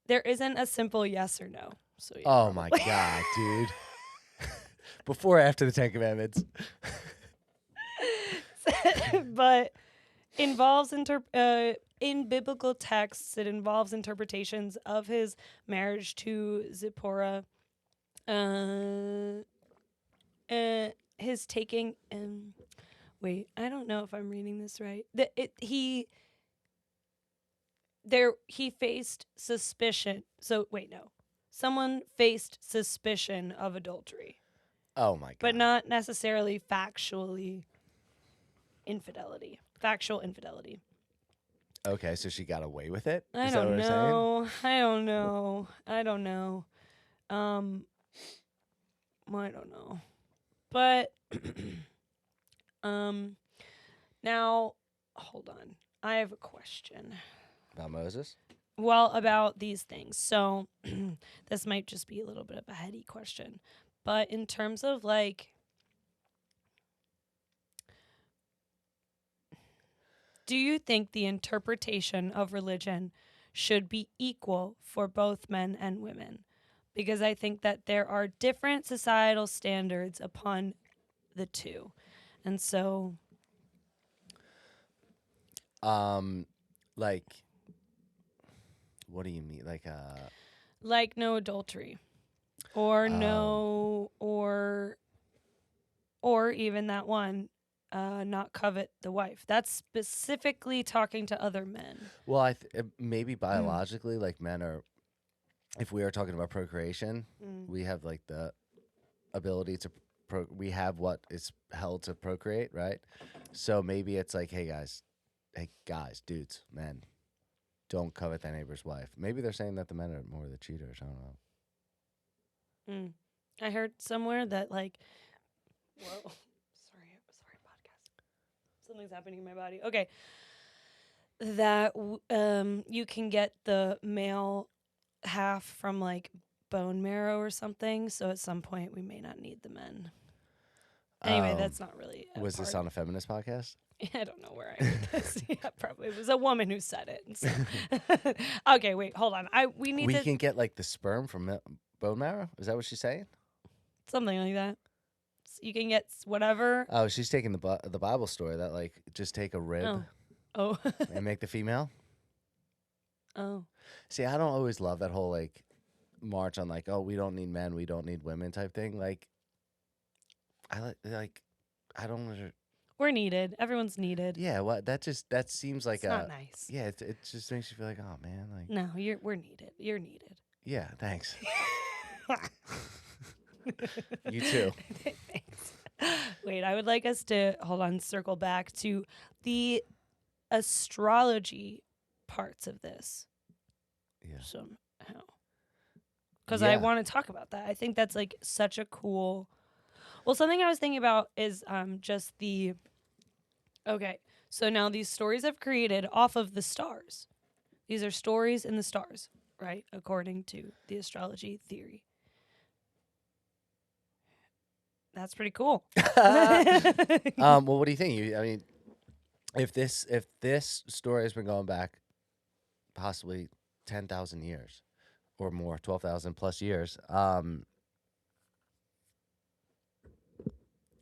there isn't a simple yes or no. So yeah, Oh my God, dude. Before or after the 10 Commandments? but involves in biblical texts, it involves interpretations of his marriage to Zipporah, his taking. Wait, I don't know if I'm reading this right. He faced suspicion. So wait, no, someone faced suspicion of adultery. Oh my God. But not necessarily factual infidelity. Okay, so she got away with it? I Is that don't what we're saying? know. I don't know. I don't know. But now hold on. I have a question. About Moses? Well, about these things. So this might just be a little bit of a heady question. But in terms of like, do you think the interpretation of religion should be equal for both men and women? Because I think that there are different societal standards upon the two. And so like, what do you mean? like no adultery. Or no or even that one, not covet the wife. That's specifically talking to other men. Well, maybe biologically, like men are, if we are talking about procreation, we have like the ability to we have what is held to procreate, right? So maybe it's like, hey guys, dudes, men, don't covet thy neighbor's wife. Maybe they're saying that the men are more the cheaters. I don't know. I heard somewhere that like, whoa, sorry, podcast. Something's happening in my body. Okay, that you can get the male half from like bone marrow or something. So at some point we may not need the men. Anyway, that's not really. Was this on a feminist podcast? I don't know where I heard this. Yeah, probably it was a woman who said it. And so. Okay, wait, hold on. We can get like the sperm from bone marrow. Is that what she's saying? Something like that. So you can get whatever. Oh, she's taking the Bible story that like just take a rib Oh. and make the female. Oh. See, I don't always love that whole like march on like, oh, we don't need men, we don't need women type thing. Like, I don't. We're needed. Everyone's needed. Yeah, that seems like it's not nice. Yeah, it just makes you feel like, oh man, like no, we're needed. You're needed. Yeah, thanks. You too. Thanks. Wait, I would like us to circle back to the astrology parts of this Yeah. somehow. Because I want to talk about that. I think that's like such a cool. Well, something I was thinking about is just the. Okay, so now these stories I've created off of the stars. These are stories in the stars, right? According to the astrology theory. That's pretty cool. Well, what do you think? I mean, if this story has been going back possibly 10,000 years or more, 12,000 plus years,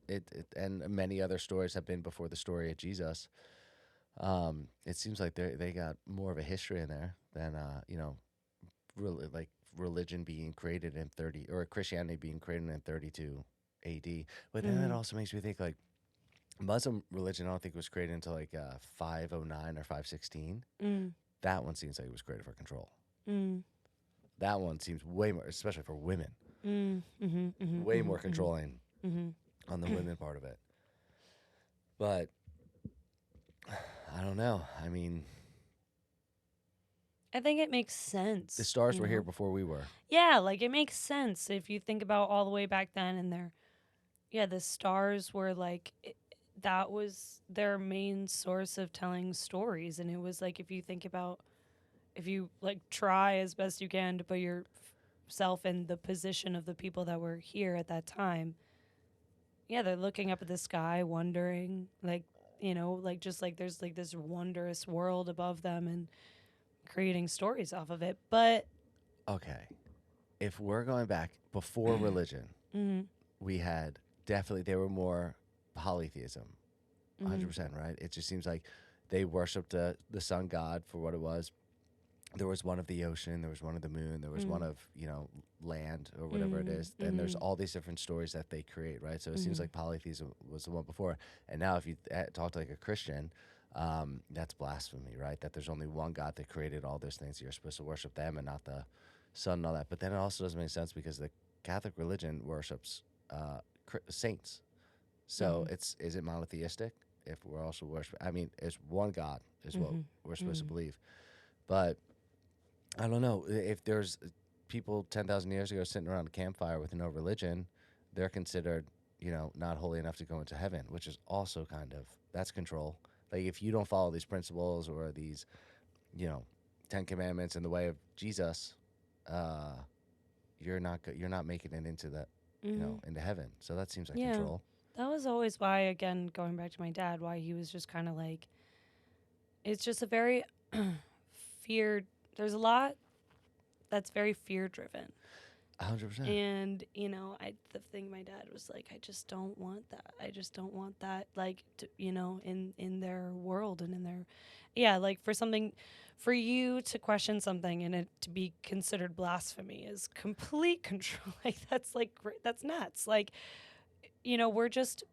it and many other stories have been before the story of Jesus. It seems like they got more of a history in there than really like religion being created in 30 or Christianity being created in 32 AD. But then it also makes me think like Muslim religion, I don't think was created until like 509 or 516. That one seems like it was created for control. That one seems way more, especially for women, way more controlling on the women part of it. But I don't know. I mean, I think it makes sense. the stars were here before we were. Yeah, like it makes sense if you think about all the way back then and the stars were like that was their main source of telling stories. And it was like, if you like try as best you can to put yourself in the position of the people that were here at that time, they're looking up at the sky wondering, like, like just like there's like this wondrous world above them and creating stories off of it. But okay, if we're going back before religion, we had definitely, they were more polytheism, 100%, right? It just seems like they worshipped the sun god for what it was. There was one of the ocean, there was one of the moon, there was one of, land or whatever it is. Then there's all these different stories that they create, right? So it seems like polytheism was the one before. And now if you talk to like a Christian, that's blasphemy, right? That there's only one God that created all those things. You're supposed to worship them and not the sun and all that. But then it also doesn't make sense because the Catholic religion worships saints. So is it monotheistic if we're also worshiping? I mean, it's one God is what we're supposed to believe. But I don't know. If there's people 10,000 years ago sitting around a campfire with no religion, they're considered, not holy enough to go into heaven, which is also that's control. Like if you don't follow these principles or these, 10 commandments in the way of Jesus, you're not making it into that, into heaven. So that seems like control. That was always why, again, going back to my dad, why he was just kind of like, it's just a very feared. There's a lot that's very fear driven. 100%. And, the thing my dad was like, I just don't want that. I just don't want that, like, in their world and in their, like for you to question something and it to be considered blasphemy is complete control. Like, that's that's nuts. Like, we're just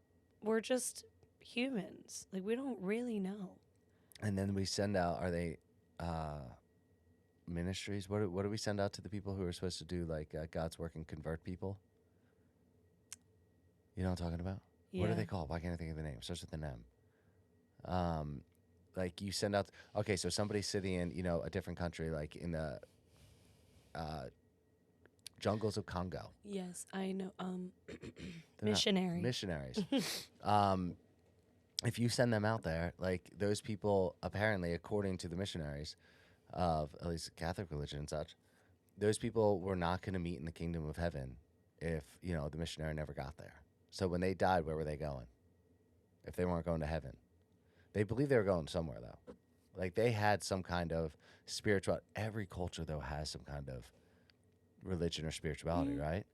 humans. Like, we don't really know. And then we send out, are they, ministries? What do we send out to the people who are supposed to do like God's work and convert people? You know what I'm talking about? Yeah. What are they called? Why can't I think of the name? It starts with an M. Like you send out. Okay, so somebody's sitting in a different country, like in the jungles of Congo. Yes, I know. Missionaries. If you send them out there, like those people, apparently, according to the missionaries of at least Catholic religion and such, those people were not going to meet in the kingdom of heaven if the missionary never got there. So when they died, where were they going? If they weren't going to heaven, they believed they were going somewhere though. Like they had some kind of spiritual. Every culture though has some kind of religion or spirituality, right?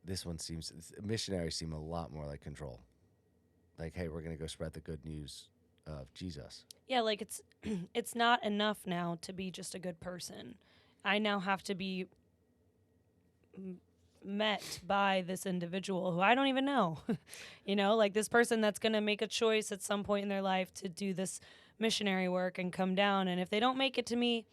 This one seems missionaries seem a lot more like control. Like, hey, we're going to go spread the good news of Jesus. Yeah, like it's not enough now to be just a good person. I now have to be met by this individual who I don't even know. Like this person that's going to make a choice at some point in their life to do this missionary work and come down. And if they don't make it to me,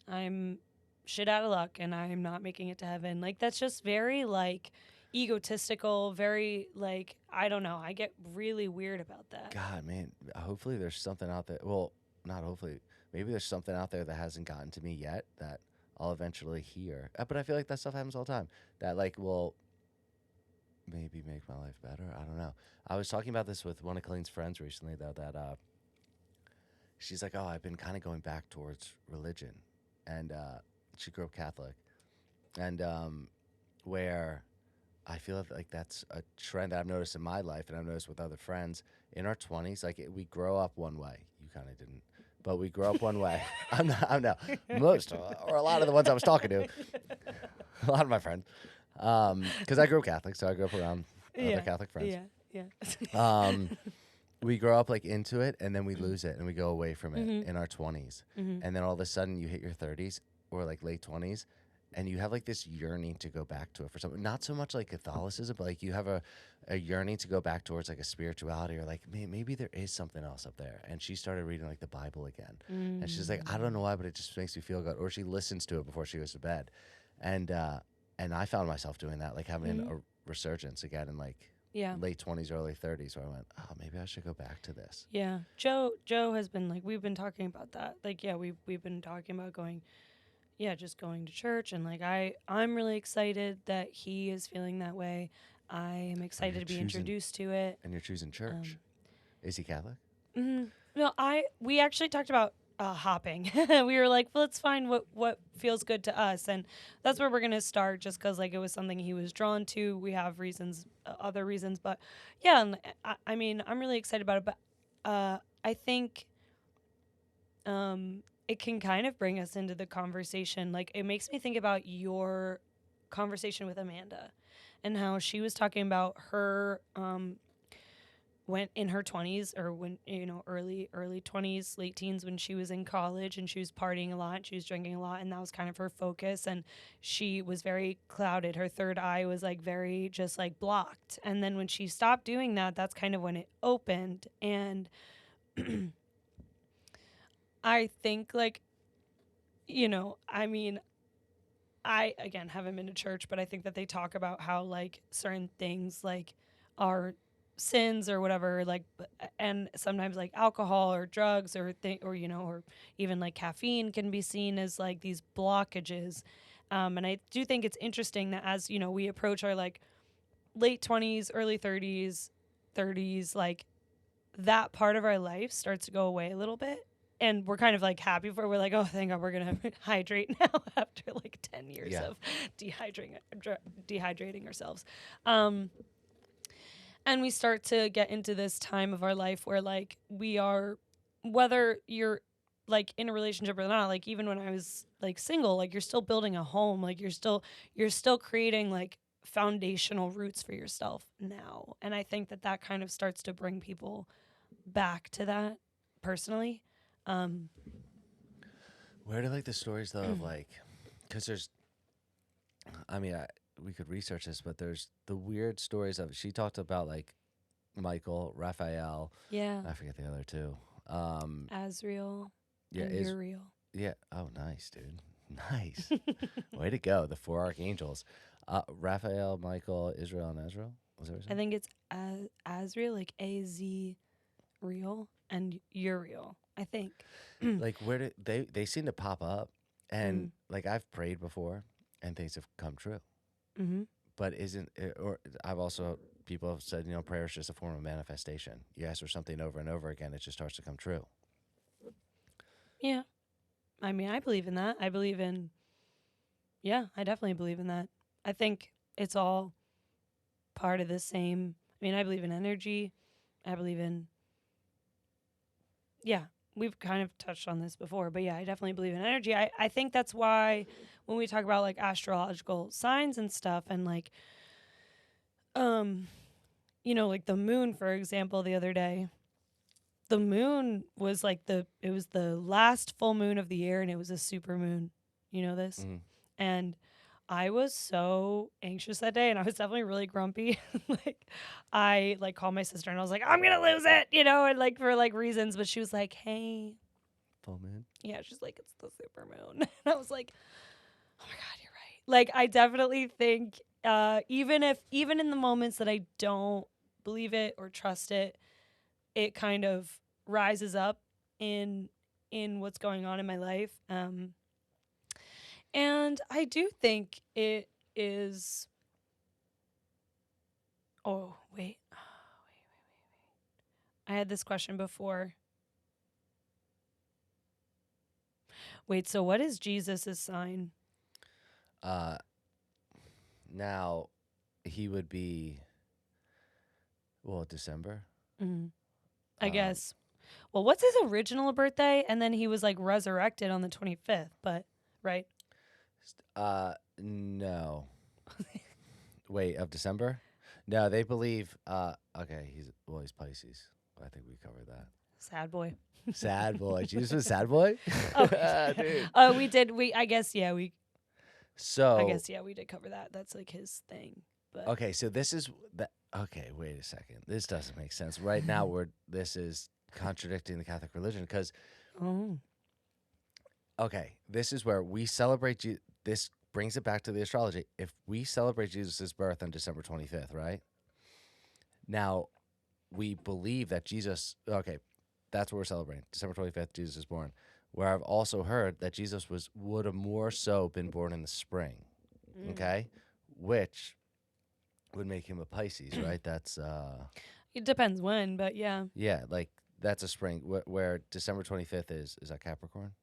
I'm shit out of luck and I'm not making it to heaven. Like, that's just very, like, egotistical, very, like, I don't know. I get really weird about that. God, man, hopefully there's something out there. Well, not hopefully. Maybe there's something out there that hasn't gotten to me yet that I'll eventually hear. But I feel like that stuff happens all the time. That, like, will maybe make my life better. I don't know. I was talking about this with one of Colleen's friends recently, though, that she's like, oh, I've been kind of going back towards religion. And she grew up Catholic. And where I feel like that's a trend that I've noticed in my life, and I've noticed with other friends in our 20s. Like, we grow up one way. You kind of didn't, but we grow up one way. I'm not most or a lot of the ones I was talking to, a lot of my friends, because I grew up Catholic, so I grew up around other Catholic friends. Yeah. We grow up like into it, and then we lose it, and we go away from it in our 20s, and then all of a sudden you hit your 30s or like late 20s. And you have like this yearning to go back to it for something, not so much like Catholicism, but like you have a yearning to go back towards like a spirituality, or like maybe there is something else up there. And she started reading like the Bible again. And she's like, I don't know why, but it just makes me feel good. Or she listens to it before she goes to bed. And I found myself doing that, like having a resurgence again in like late 20s, early 30s, where I went, oh, maybe I should go back to this. Yeah. Joe has been like, we've been talking about that. Like, yeah, we've been talking about going, just going to church, and like I'm really excited that he is feeling that way. I am excited to be introduced to it. And you're choosing church. Is he Catholic? No, we actually talked about hopping. We were like, well, let's find what feels good to us, and that's where we're gonna start. Just because like it was something he was drawn to. We have reasons, other reasons, but yeah. And I mean, I'm really excited about it. But I think it can kind of bring us into the conversation. Like, it makes me think about your conversation with Amanda and how she was talking about her when in her 20s, or when, early 20s, late teens, when she was in college and she was partying a lot, she was drinking a lot, and that was kind of her focus, and she was very clouded. Her third eye was like very just like blocked. And then when she stopped doing that, that's kind of when it opened. And I think, like, I mean, I, again, haven't been to church, but I think that they talk about how, like, certain things, like, are sins or whatever, like, and sometimes, like, alcohol or drugs or or even, like, caffeine can be seen as, like, these blockages. And I do think it's interesting that as, we approach our, like, late 20s, early 30s, like, that part of our life starts to go away a little bit. And we're kind of like happy for it. We're like, oh, thank God, we're going to hydrate now after like 10 years of dehydrating ourselves. And we start to get into this time of our life where like we are, whether you're like in a relationship or not, like even when I was like single, like you're still building a home, like you're still creating like foundational roots for yourself now. And I think that kind of starts to bring people back to that personally. Where do like the stories though of like, because there's, I mean, we could research this, but there's the weird stories of, she talked about like Michael, Raphael, I forget the other two, Azrael, and Uriel. Yeah. Oh, nice, dude. Nice. Way to go. The four archangels, Raphael, Michael, Israel, and Azrael. Was that what I think it's Azrael, like Azrael, and Uriel, I think. Like, where do they seem to pop up, and like I've prayed before and things have come true. But isn't it, or I've also, people have said, prayer is just a form of manifestation. You ask for something over and over again, it just starts to come true. Yeah. I mean, I believe in that. I definitely believe in that. I think it's all part of the same. I mean, I believe in energy. I believe in, we've kind of touched on this before, but I definitely believe in energy. I think that's why when we talk about like astrological signs and stuff, and like, like the moon, for example, the other day, the moon was like it was the last full moon of the year, and it was a super moon. You know this? And I was so anxious that day, and I was definitely really grumpy. Like, I like called my sister, and I was like, I'm gonna lose it, and like for like reasons. But she was like, hey, full moon. Yeah, she's like, it's the super moon. And I was like, Oh my God, you're right. Like, I definitely think, even in the moments that I don't believe it or trust it, it kind of rises up in what's going on in my life. And I do think it is. Oh wait, I had this question before. Wait, so what is Jesus's sign? Uh, now he would be December. I Um, guess. Well, what's his original birthday? And then he was like resurrected on the 25th, but right? No. Wait, of December? No, they believe. Okay, he's Pisces. I think we covered that. Sad boy. Sad boy. Jesus was sad boy. Oh, Dude. we did. I guess yeah. So I guess yeah. We did cover that. That's like his thing. But okay, so this is that. Okay, wait a second. This doesn't make sense. Right now, this is contradicting the Catholic religion because oh, okay, this is where we celebrate. This brings it back to the astrology. If we celebrate Jesus' birth on December 25th, right? Now, we believe that Jesus. Okay, that's what we're celebrating. December 25th, Jesus is born. Where I've also heard that Jesus would have more so been born in the spring. Okay, which would make him a Pisces, right? That's it depends when, but yeah. yeah, like that's a spring. Where December 25th is that Capricorn?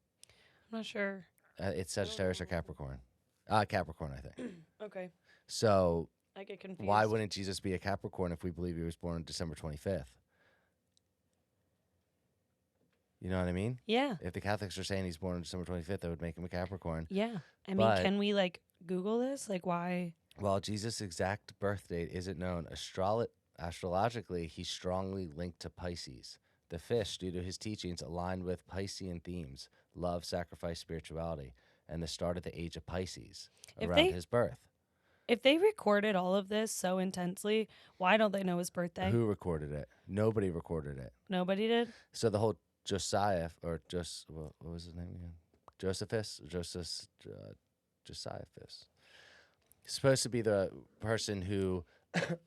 I'm not sure. It's Sagittarius or Capricorn. Capricorn, I think. Okay, So I get confused. why wouldn't Jesus be a Capricorn if we believe he was born on December 25th? You know what I mean? Yeah, If the Catholics are saying he's born on December 25th, that would make him a Capricorn. yeah. I mean, But- can we like Google this? Like, why? While Jesus' exact birth date isn't known, astrologically, he's strongly linked to Pisces. The fish, due to his teachings, aligned with Piscean themes, love, sacrifice, spirituality, and the start of the age of Pisces If around they- his birth. If they recorded all of this so intensely, why don't they know his birthday? Who recorded it? Nobody recorded it. Nobody did. So the whole Josiah, or what was his name again? Josiahphus. Supposed to be the person who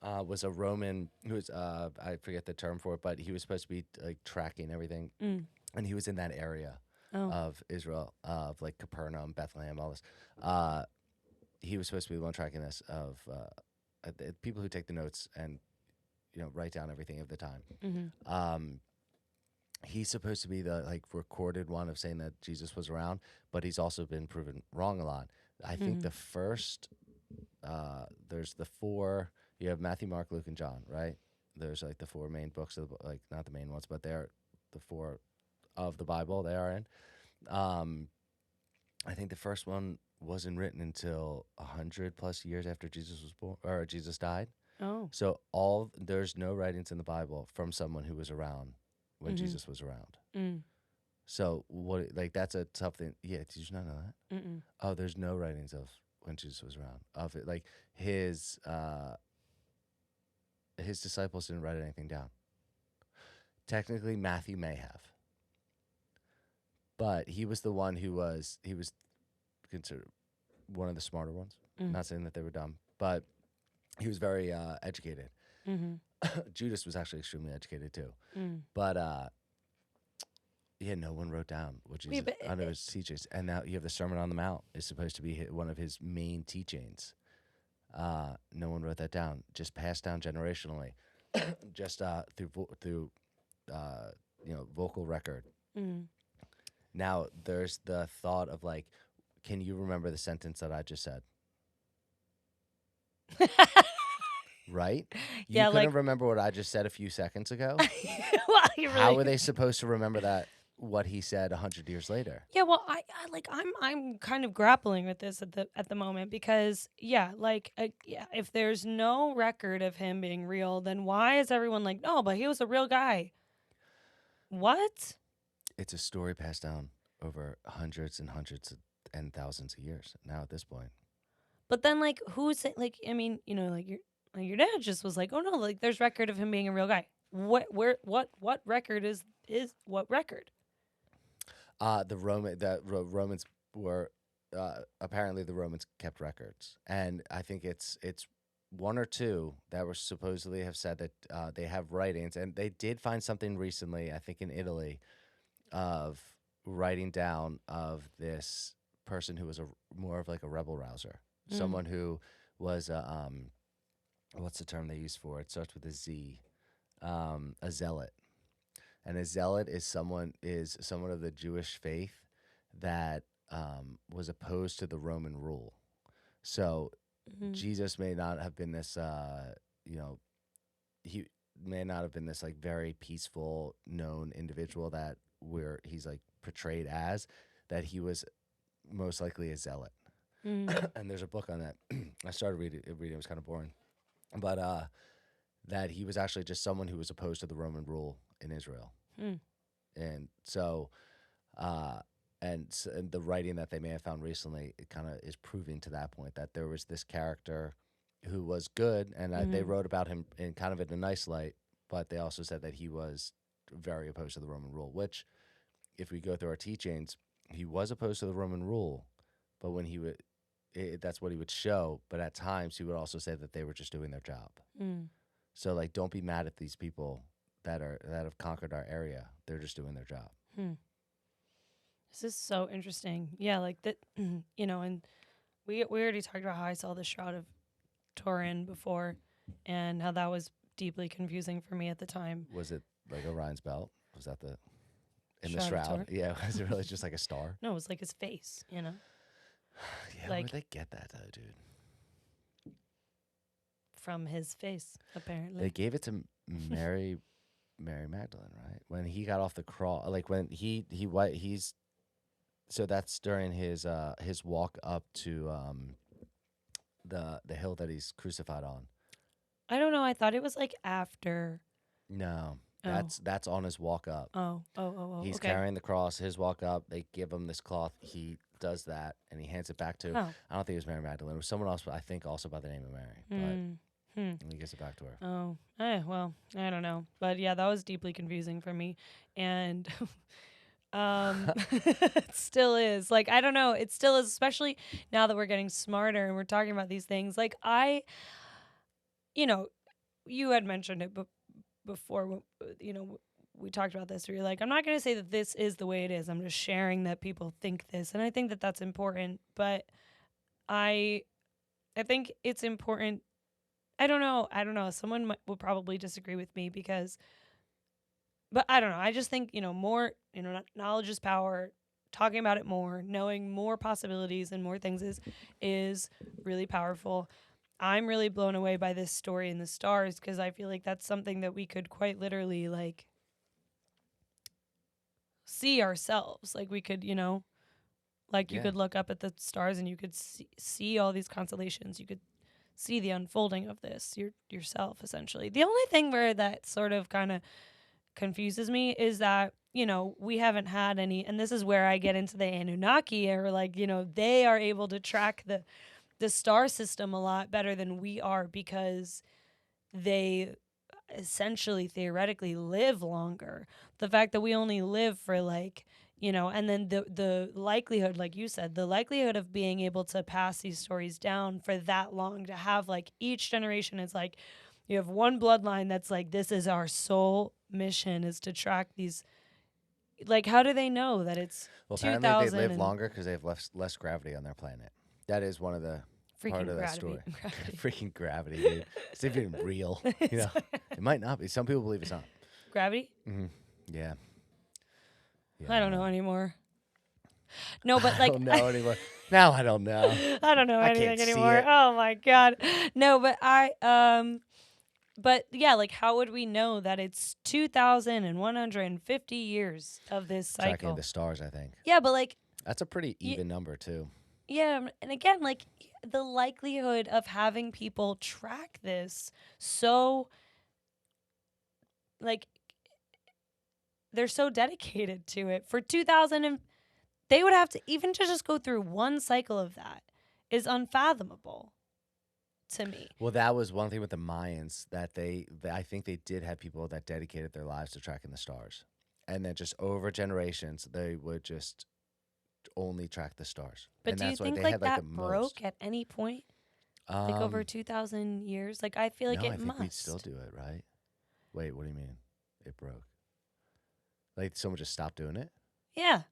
was a Roman, who was, I forget the term for it, but he was supposed to be like tracking everything. And he was in that area of Israel, of like Capernaum, Bethlehem, all this. He was supposed to be the one tracking this, of people who take the notes and, write down everything at the time. He's supposed to be the like recorded one of saying that Jesus was around, but he's also been proven wrong a lot. I think the first, there's the four, you have Matthew, Mark, Luke, and John, right? There's like the four main books of like not the main ones, but they're the four of the Bible they are in. I think the first one wasn't written until 100+ years after Jesus was born, or Jesus died. Oh. So there's no writings in the Bible from someone who was around when Jesus was around. So that's a tough thing. Yeah, did you not know that? Oh, there's no writings of when Jesus was around. Of it, like his disciples didn't write anything down. Technically, Matthew may have, but he was the one he was considered one of the smarter ones. Not saying that they were dumb, but he was very educated. Judas was actually extremely educated too. But no one wrote down what Jesus under his teachings. And now you have the Sermon on the Mount is supposed to be one of his main teachings. No one wrote that down. Just passed down generationally, just through vocal record. Now there's the thought of like, can you remember the sentence that I just said? Right? You couldn't remember what I just said a few seconds ago? Well, How are they supposed to remember that, what he said 100 years later? Yeah, well, I'm kind of grappling with this at the moment because if there's no record of him being real, then why is everyone like, no, but he was a real guy? What? It's a story passed down over hundreds and thousands of years now at this point. But then like who's it, like I mean, your dad just was like, oh no, like there's record of him being a real guy. What record is what record? The Romans were apparently the Romans kept records, and I think it's one or two that were supposedly have said that they have writings, and they did find something recently, I think in Italy, of writing down of this person who was a more of like a rebel rouser, someone who was what's the term they use for it? It starts with a Z, a zealot, and a zealot is someone of the Jewish faith that was opposed to the Roman rule. So Jesus may not have been this, he may not have been this like very peaceful, known individual that where he's like portrayed as, that he was most likely a zealot. And there's a book on that. I started reading. It was kind of boring, but that he was actually just someone who was opposed to the Roman rule in Israel. And so, and the writing that they may have found recently, it kind of is proving to that point that there was this character who was good, and they wrote about him in kind of in a nice light, but they also said that he was very opposed to the Roman rule, which, if we go through our teachings, he was opposed to the Roman rule, but when he would, that's what he would show, but at times he would also say that they were just doing their job. So, like, don't be mad at these people that have conquered our area. They're just doing their job. This is so interesting. Yeah, like that, and we already talked about how I saw the Shroud of Turin before and how that was deeply confusing for me at the time. Was it like Orion's belt? Was that the Shroud of shroud? Turin? Yeah, was it really just like a star? No, it was like his face, Yeah, like, where'd they get that though, dude? from his face, apparently. They gave it to Mary Magdalene, right? When he got off the cross, like when he's so that's during his walk up to the hill that he's crucified on. I don't know. I thought it was like after. No, that's on his walk up. Oh. He's okay. carrying the cross. His walk up. They give him this cloth. He does that, and he hands it back to. Oh. I don't think it was Mary Magdalene. It was someone else, but I think also by the name of Mary. But and he gives it back to her. Oh, well, I don't know, but yeah, that was deeply confusing for me, and it still is. Like, I don't know, it still is, especially now that we're getting smarter and we're talking about these things. Like, you had mentioned it, but before, we talked about this, where you're like, I'm not going to say that this is the way it is. I'm just sharing that people think this, and I think that that's important. But I think it's important. I don't know. Someone will probably disagree with me but I don't know. I just think, more, knowledge is power. Talking about it more, knowing more possibilities and more things is really powerful. I'm really blown away by this story in the stars, because I feel like that's something that we could quite literally, like, see ourselves. Like, we could, you could look up at the stars and you could see all these constellations. You could see the unfolding of this yourself, essentially. The only thing where that sort of kind of confuses me is that, we haven't had any, and this is where I get into the Anunnaki, or like, they are able to track the star system a lot better than we are, because they essentially theoretically live longer. The fact that we only live for like, and then the likelihood, like you said, the likelihood of being able to pass these stories down for that long, to have like each generation is like, you have one bloodline that's like, this is our sole mission, is to track these. Like, how do they know that it's 2000? Apparently they live longer because they have less gravity on their planet. That is one of the part of that story. Freaking gravity, dude. It's even real. It might not be. Some people believe it's not. Gravity? Mm-hmm. Yeah. I don't know anymore. No, but like, I don't know anymore. Now I don't know. I don't know anything anymore. Oh my God. No, but but yeah, like, how would we know that it's 2,150 years of this cycle? Tracking the stars, I think. Yeah, but like, that's a pretty even number too. Yeah, and again, like, the likelihood of having people track this, so, like, they're so dedicated to it for 2,000, and they would have to, even to just go through one cycle of that is unfathomable to me. Well, that was one thing with the Mayans, that I think they did have people that dedicated their lives to tracking the stars, and then just over generations they would just only track the stars. But And do you that's why think they like had like that the broke most. at any point? Like over 2,000 years? Like I feel like No, it I think must. we'd still do it, right? Wait, what do you mean? It broke. Like someone just stopped doing it? Yeah.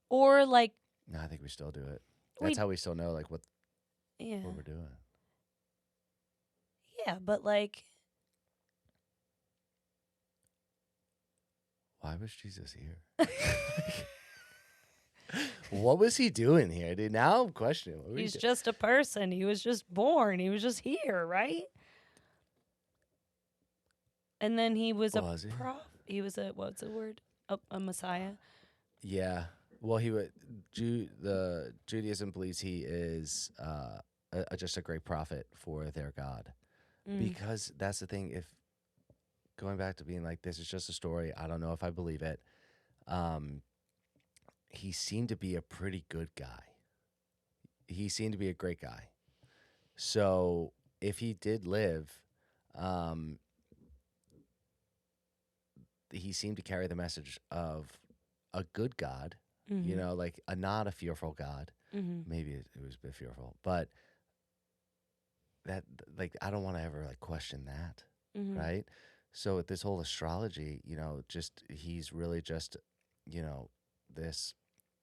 Or like No, I think we still do it. we That's how we still know like what yeah. we're doing. Yeah, but like Why was Jesus here? What was he doing here, dude? Now I'm questioning. What were he's you just a person. He was just born. He was just here, right? And then he was Was he? he was a what's the word? A messiah. Yeah. Well, he would. The Judaism believes he is just a great prophet for their God, because that's the thing. If going back to being like, this is just a story, I don't know if I believe it. He seemed to be a pretty good guy. He seemed to be a great guy. So if he did live, he seemed to carry the message of a good God, you know, like not a fearful God. Maybe it was a bit fearful, but that, like, I don't want to ever like question that, right? So with this whole astrology, you know, just he's really just, you know, this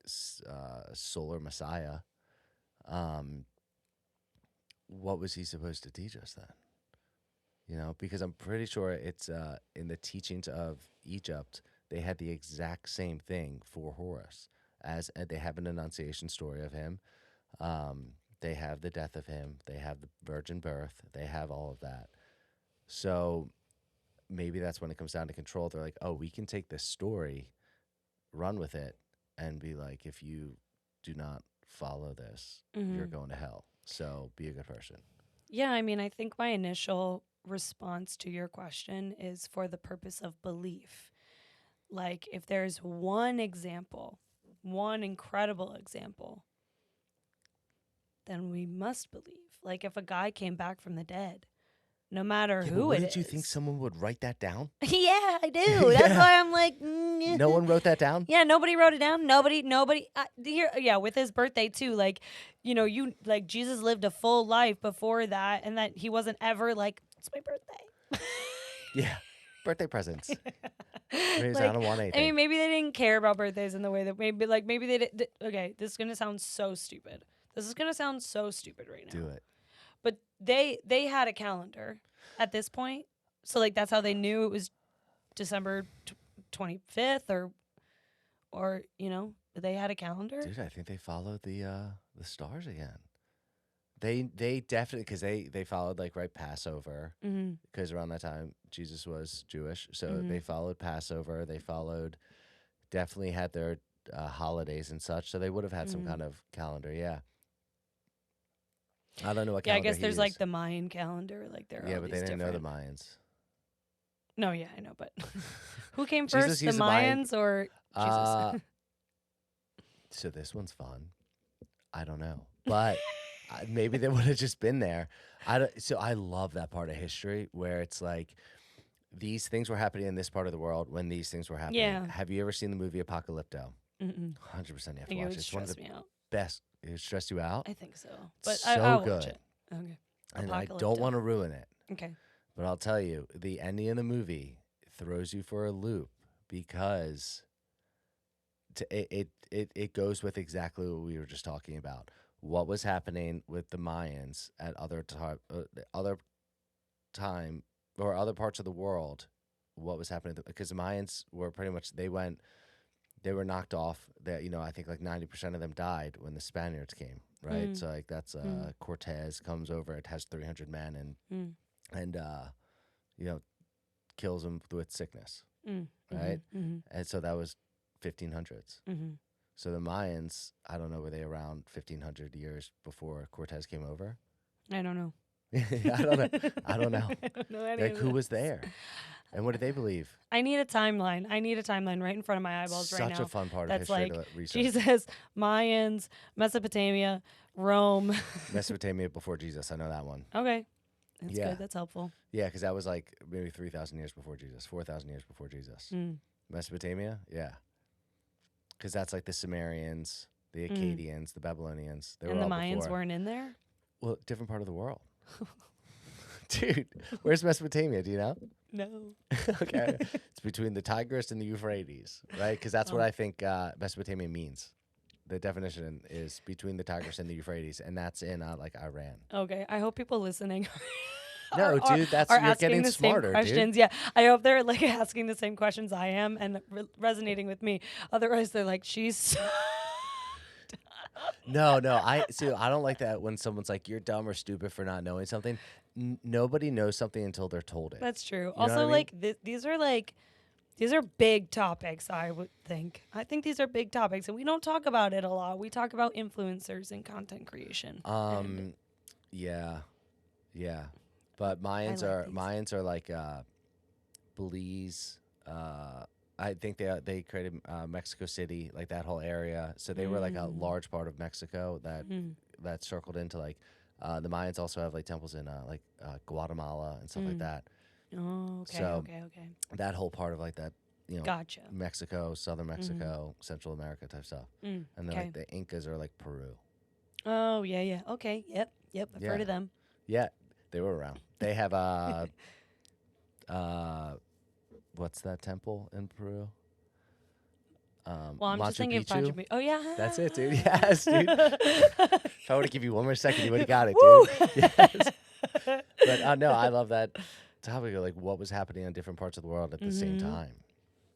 solar messiah. What was he supposed to teach us then? You know, because I'm pretty sure it's in the teachings of Egypt, they had the exact same thing for Horus, as they have an annunciation story of him. They have the death of him. They have the virgin birth. They have all of that. So maybe that's when it comes down to control. They're like, oh, we can take this story, run with it, and be like, if you do not follow this, you're going to hell. So be a good person. Yeah, I mean, I think my initial response to your question is for the purpose of belief. Like, if there's one example, one incredible example, then we must believe. Like, if a guy came back from the dead, no matter who it is. Did you think someone would write that down? Yeah, I do. That's why I'm like, no one wrote that down? Yeah, nobody wrote it down. Nobody. Here, yeah, with his birthday too. Like, you know, Jesus lived a full life before that, and that he wasn't ever like, it's my birthday. Yeah, birthday presents. Maybe Like, I don't want anything. I mean, maybe they didn't care about birthdays in the way that maybe they did. Okay, this is gonna sound so stupid. This is gonna sound so stupid right now. Do it. But they had a calendar at this point, so like that's how they knew it was December 25th, or you know, they had a calendar. Dude, I think they followed the stars again. They definitely, because they followed like right Passover, because around that time Jesus was Jewish, so they followed Passover. They followed, definitely had their holidays and such, so they would have had some kind of calendar. Yeah, I don't know what. Yeah, I calendar guess there's he like is. the Mayan calendar, like there. Yeah, all but these they didn't know the different- Mayans. No, yeah, I know, but who came Jesus first, the used the Mayan- Mayans or Jesus? So this one's fun. I don't know, but maybe they would have just been there. So I love that part of history where it's like these things were happening in this part of the world when these things were happening. Yeah. Have you ever seen the movie Apocalypto? 100% you have I to think it watch would it. It's one of stress the me out. best. It stressed you out? I think so, but So I'll watch good. it. Okay. And I Apocalypto. don't want to ruin it, Okay. but I'll tell you, the ending of the movie throws you for a loop because it goes with exactly what we were just talking about. What was happening with the Mayans at other time or other parts of the world? What was happening? Because the Mayans were pretty much they were knocked off. That I think like 90% of them died when the Spaniards came. Right, so like that's Cortez comes over. It has 300 men and kills them with sickness. Right, and so that was 1500s. So the Mayans, I don't know, were they around 1500 years before Cortez came over? I don't know. I don't know. I don't know. I don't know any Like of who this. was there, and what did they believe? I need a timeline. I need a timeline right in front of my eyeballs right now. Such a fun part of That's history like to research. Jesus, Mayans, Mesopotamia, Rome. Mesopotamia before Jesus. I know that one. Okay. That's Yeah. good. That's helpful. Yeah, because that was like maybe 3,000 years before Jesus, 4,000 years before Jesus. Mesopotamia, yeah. because that's like the Sumerians, the Akkadians, the Babylonians. They And were the all Mayans before. weren't in there? Well, different part of the world. Dude, where's Mesopotamia? Do you know? No. Okay. It's between the Tigris and the Euphrates, right? Because that's what I think Mesopotamia means. The definition is between the Tigris and the Euphrates, and that's in like Iran. Okay. I hope people listening No, dude, that's are you're asking getting the smarter, same questions. dude. Yeah. I hope they're like asking the same questions I am and resonating with me. Otherwise, they're like, she's. No, I see. I don't like that when someone's like, "You're dumb or stupid for not knowing something." Nobody knows something until they're told it. That's true. You know Also, what I mean? like these are big topics. I would think. I think these are big topics, and we don't talk about it a lot. We talk about influencers and content creation. Yeah, but Mayans like are like Belize. I think they created Mexico City, like that whole area. So they were like a large part of Mexico that circled into like the Mayans also have like temples in like Guatemala and stuff like that. Oh, okay, So okay. that whole part of like that, Gotcha. Mexico, southern Mexico, Central America type stuff. And then like the Incas are like Peru. Oh, yeah. Okay. Yep. I've heard of them. Yeah, they were around. They have what's that temple in Peru? Well, I'm Machu just thinking of Picchu. Machu Picchu. Oh, yeah. That's it, dude. Yes, dude. If I were to give you one more second, you would have got it, dude. Yes. But no, I love that topic of like what was happening in different parts of the world at the same time.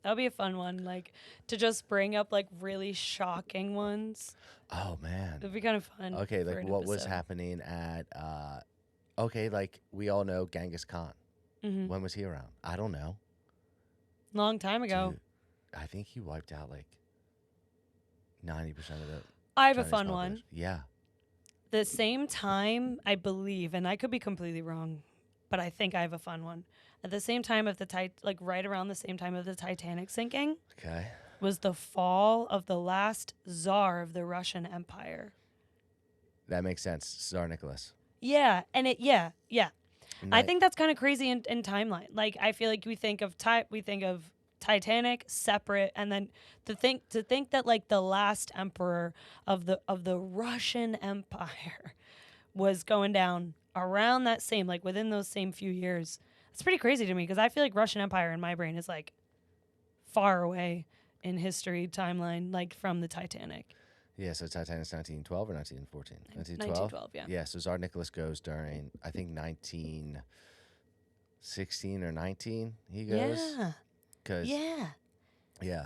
That would be a fun one, like to just bring up like really shocking ones. Oh man, It'd be kind of fun. Okay, for like an what was episode. happening at? Okay, like we all know Genghis Khan. When was he around? I don't know. Long time ago. Dude, I think he wiped out like 90% of the. I have a Chinese fun population. one. Yeah. The same time, I believe, and I could be completely wrong, but I think I have a fun one. At the same time of the right around the same time of the Titanic sinking, Okay. was the fall of the last czar of the Russian Empire. That makes sense. Tsar Nicholas. Yeah, and yeah. And I that- think that's kind of crazy in timeline. Like I feel like we think of Titanic separate, and then to think that like the last emperor of the Russian Empire was going down around that same, like within those same few years. It's pretty crazy to me because I feel like Russian Empire in my brain is like far away in history timeline, like from the Titanic. Yeah, so Titanic's 1912 or 1914? 1912, yeah. Yeah, so Tsar Nicholas goes during, I think, 1916 or 19, he goes. Yeah. 'Cause- yeah.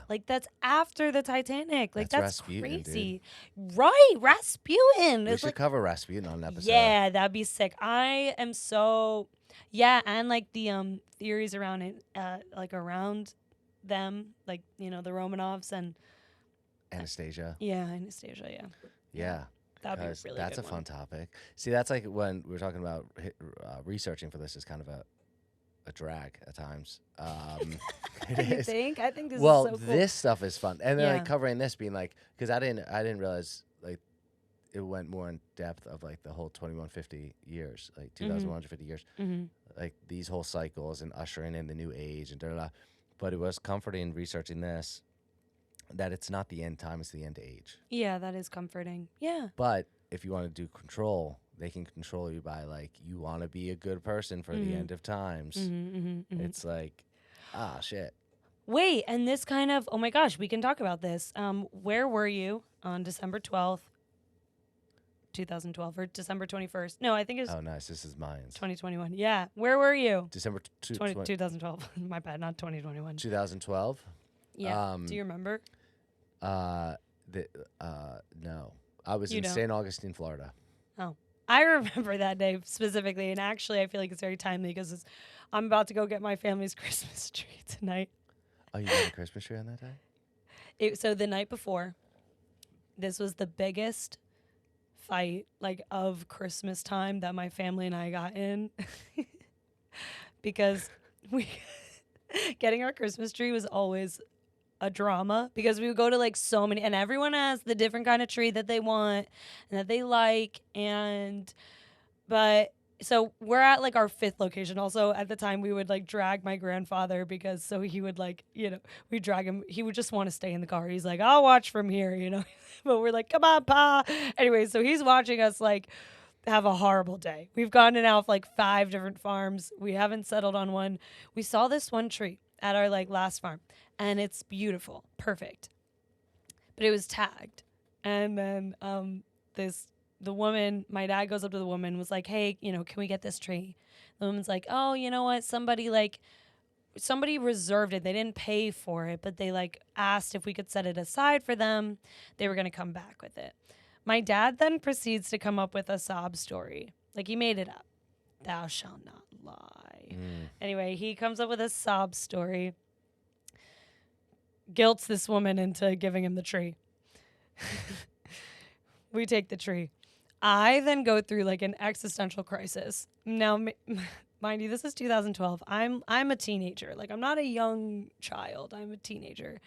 Like that's after the Titanic. Like That's that's Rasputin, crazy. Right, Rasputin. We It's should like, cover Rasputin on an episode. yeah, that'd be sick. I am so and like the theories around it, like around them, like the Romanovs and Anastasia. Anastasia. Yeah. That'd be a 'Cause really that's good a fun one. topic. See, that's like when we were talking about researching for this is kind of a drag at times. It You is. think? I think this Well, is so cool. this stuff is fun, and then Yeah. like covering this, being like, because I didn't realize like it went more in depth of like the whole 2150 years, like 2150 years, like these whole cycles and ushering in the new age and da. But it was comforting researching this that it's not the end time; it's the end age. Yeah, that is comforting. Yeah. But if you want to do control, they can control you by like you want to be a good person for the end of times. It's like, shit. Wait, and this kind of, oh my gosh, we can talk about this. Where were you on December 12th, 2012, or December 21st? No, I think it was Oh, nice. This is Mayans. 2021. Yeah. Where were you? December 2012. My bad, not 2021. 2012. Yeah. Do you remember? No, I was in don't. St. Augustine, Florida. Oh, I remember that day specifically. And actually, I feel like it's very timely because I'm about to go get my family's Christmas tree tonight. Oh, you got a Christmas tree on that day? So the night before, this was the biggest fight like of Christmas time that my family and I got in because we getting our Christmas tree was always a drama because we would go to like so many, and everyone has the different kind of tree that they want and that they like, but so we're at like our 5th location. Also at the time we would like drag my grandfather because so he would like, we drag him. He would just want to stay in the car. He's like, I'll watch from here. But we're like, come on, pa. Anyway, so he's watching us like have a horrible day. We've gone in out like 5 different farms. We haven't settled on one. We saw this one tree at our like last farm and it's beautiful. Perfect. But it was tagged. And then the woman, my dad goes up to the woman, was like, hey, can we get this tree? The woman's like, oh, you know what? Somebody reserved it. They didn't pay for it, but they like asked if we could set it aside for them. They were going to come back with it. My dad then proceeds to come up with a sob story. Like he made it up. Thou shalt not lie. Anyway, he comes up with a sob story. Guilts this woman into giving him the tree. We take the tree. I then go through like an existential crisis. Now, mind you, this is 2012. I'm a teenager. Like I'm not a young child. I'm a teenager.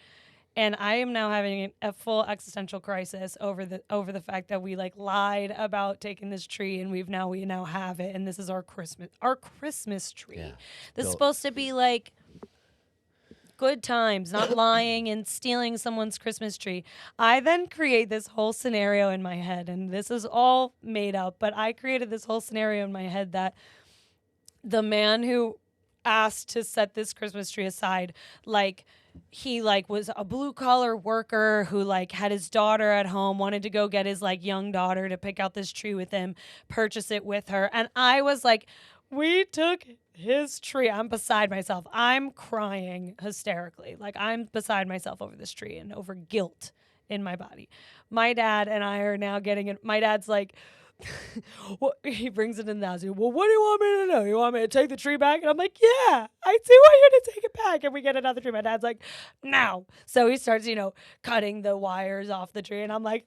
And I am now having a full existential crisis over the fact that we like lied about taking this tree and we now have it and this is our Christmas tree. Yeah. This is supposed to be like good times, not lying and stealing someone's Christmas tree. I then create this whole scenario in my head, and this is all made up, but I created this whole scenario in my head that the man who asked to set this Christmas tree aside, like he like was a blue collar worker who like had his daughter at home, wanted to go get his like young daughter to pick out this tree with him, purchase it with her. And I was like, we took his tree. I'm beside myself. I'm crying hysterically. Like I'm beside myself over this tree and over guilt in my body. My dad and I are now getting it. My dad's like, well, he brings it in the house. Well, what do you want me to do? You want me to take the tree back? And I'm like, yeah, I do want you to take it back. And we get another tree. My dad's like, no. So he starts, cutting the wires off the tree. And I'm like,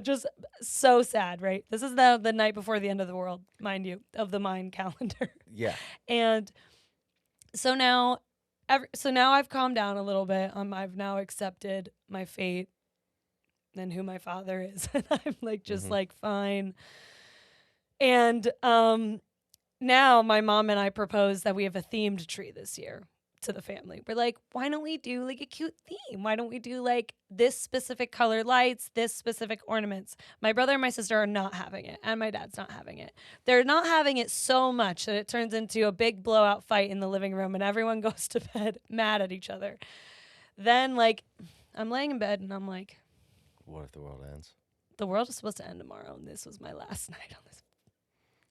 just so sad, right? This is the night before the end of the world, mind you, of the Mayan calendar. Yeah. And so now I've calmed down a little bit. I've now accepted my fate and who my father is. And I'm like, just like, fine. And now my mom and I propose that we have a themed tree this year to the family. We're like, why don't we do like a cute theme? Why don't we do like this specific color lights, this specific ornaments? My brother and my sister are not having it, and my dad's not having it. They're not having it so much that it turns into a big blowout fight in the living room and everyone goes to bed mad at each other. Then like I'm laying in bed and I'm like, what if the world ends? The world is supposed to end tomorrow, and this was my last night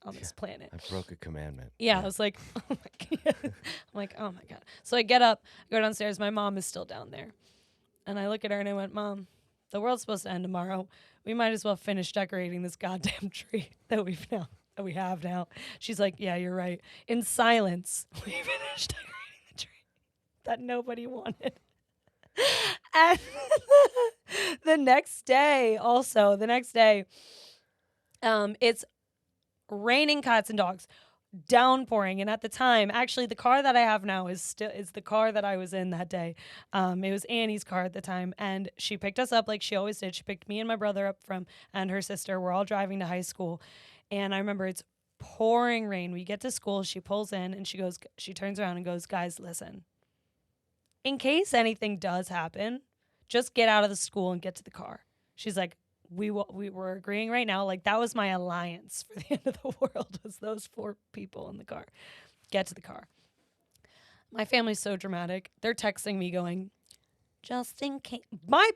on this planet. I broke a commandment. Yeah, I was like, oh my God. I'm like, oh my God. So I get up, go downstairs. My mom is still down there. And I look at her and I went, Mom, the world's supposed to end tomorrow. We might as well finish decorating this goddamn tree that we have now. She's like, yeah, you're right. In silence, we finished decorating the tree that nobody wanted. And the next day, it's raining cats and dogs, downpouring. And at the time, actually, the car that I have now is the car that I was in that day. It was Annie's car at the time, and she picked us up like she always did. She picked me and my brother up and her sister. We're all driving to high school, and I remember it's pouring rain. We get to school, she pulls in, and she turns around and goes, guys, listen. In case anything does happen, just get out of the school and get to the car. She's like, we were agreeing right now. Like that was my alliance for the end of the world, was those 4 people in the car. Get to the car. My family's so dramatic. They're texting me going, just in case.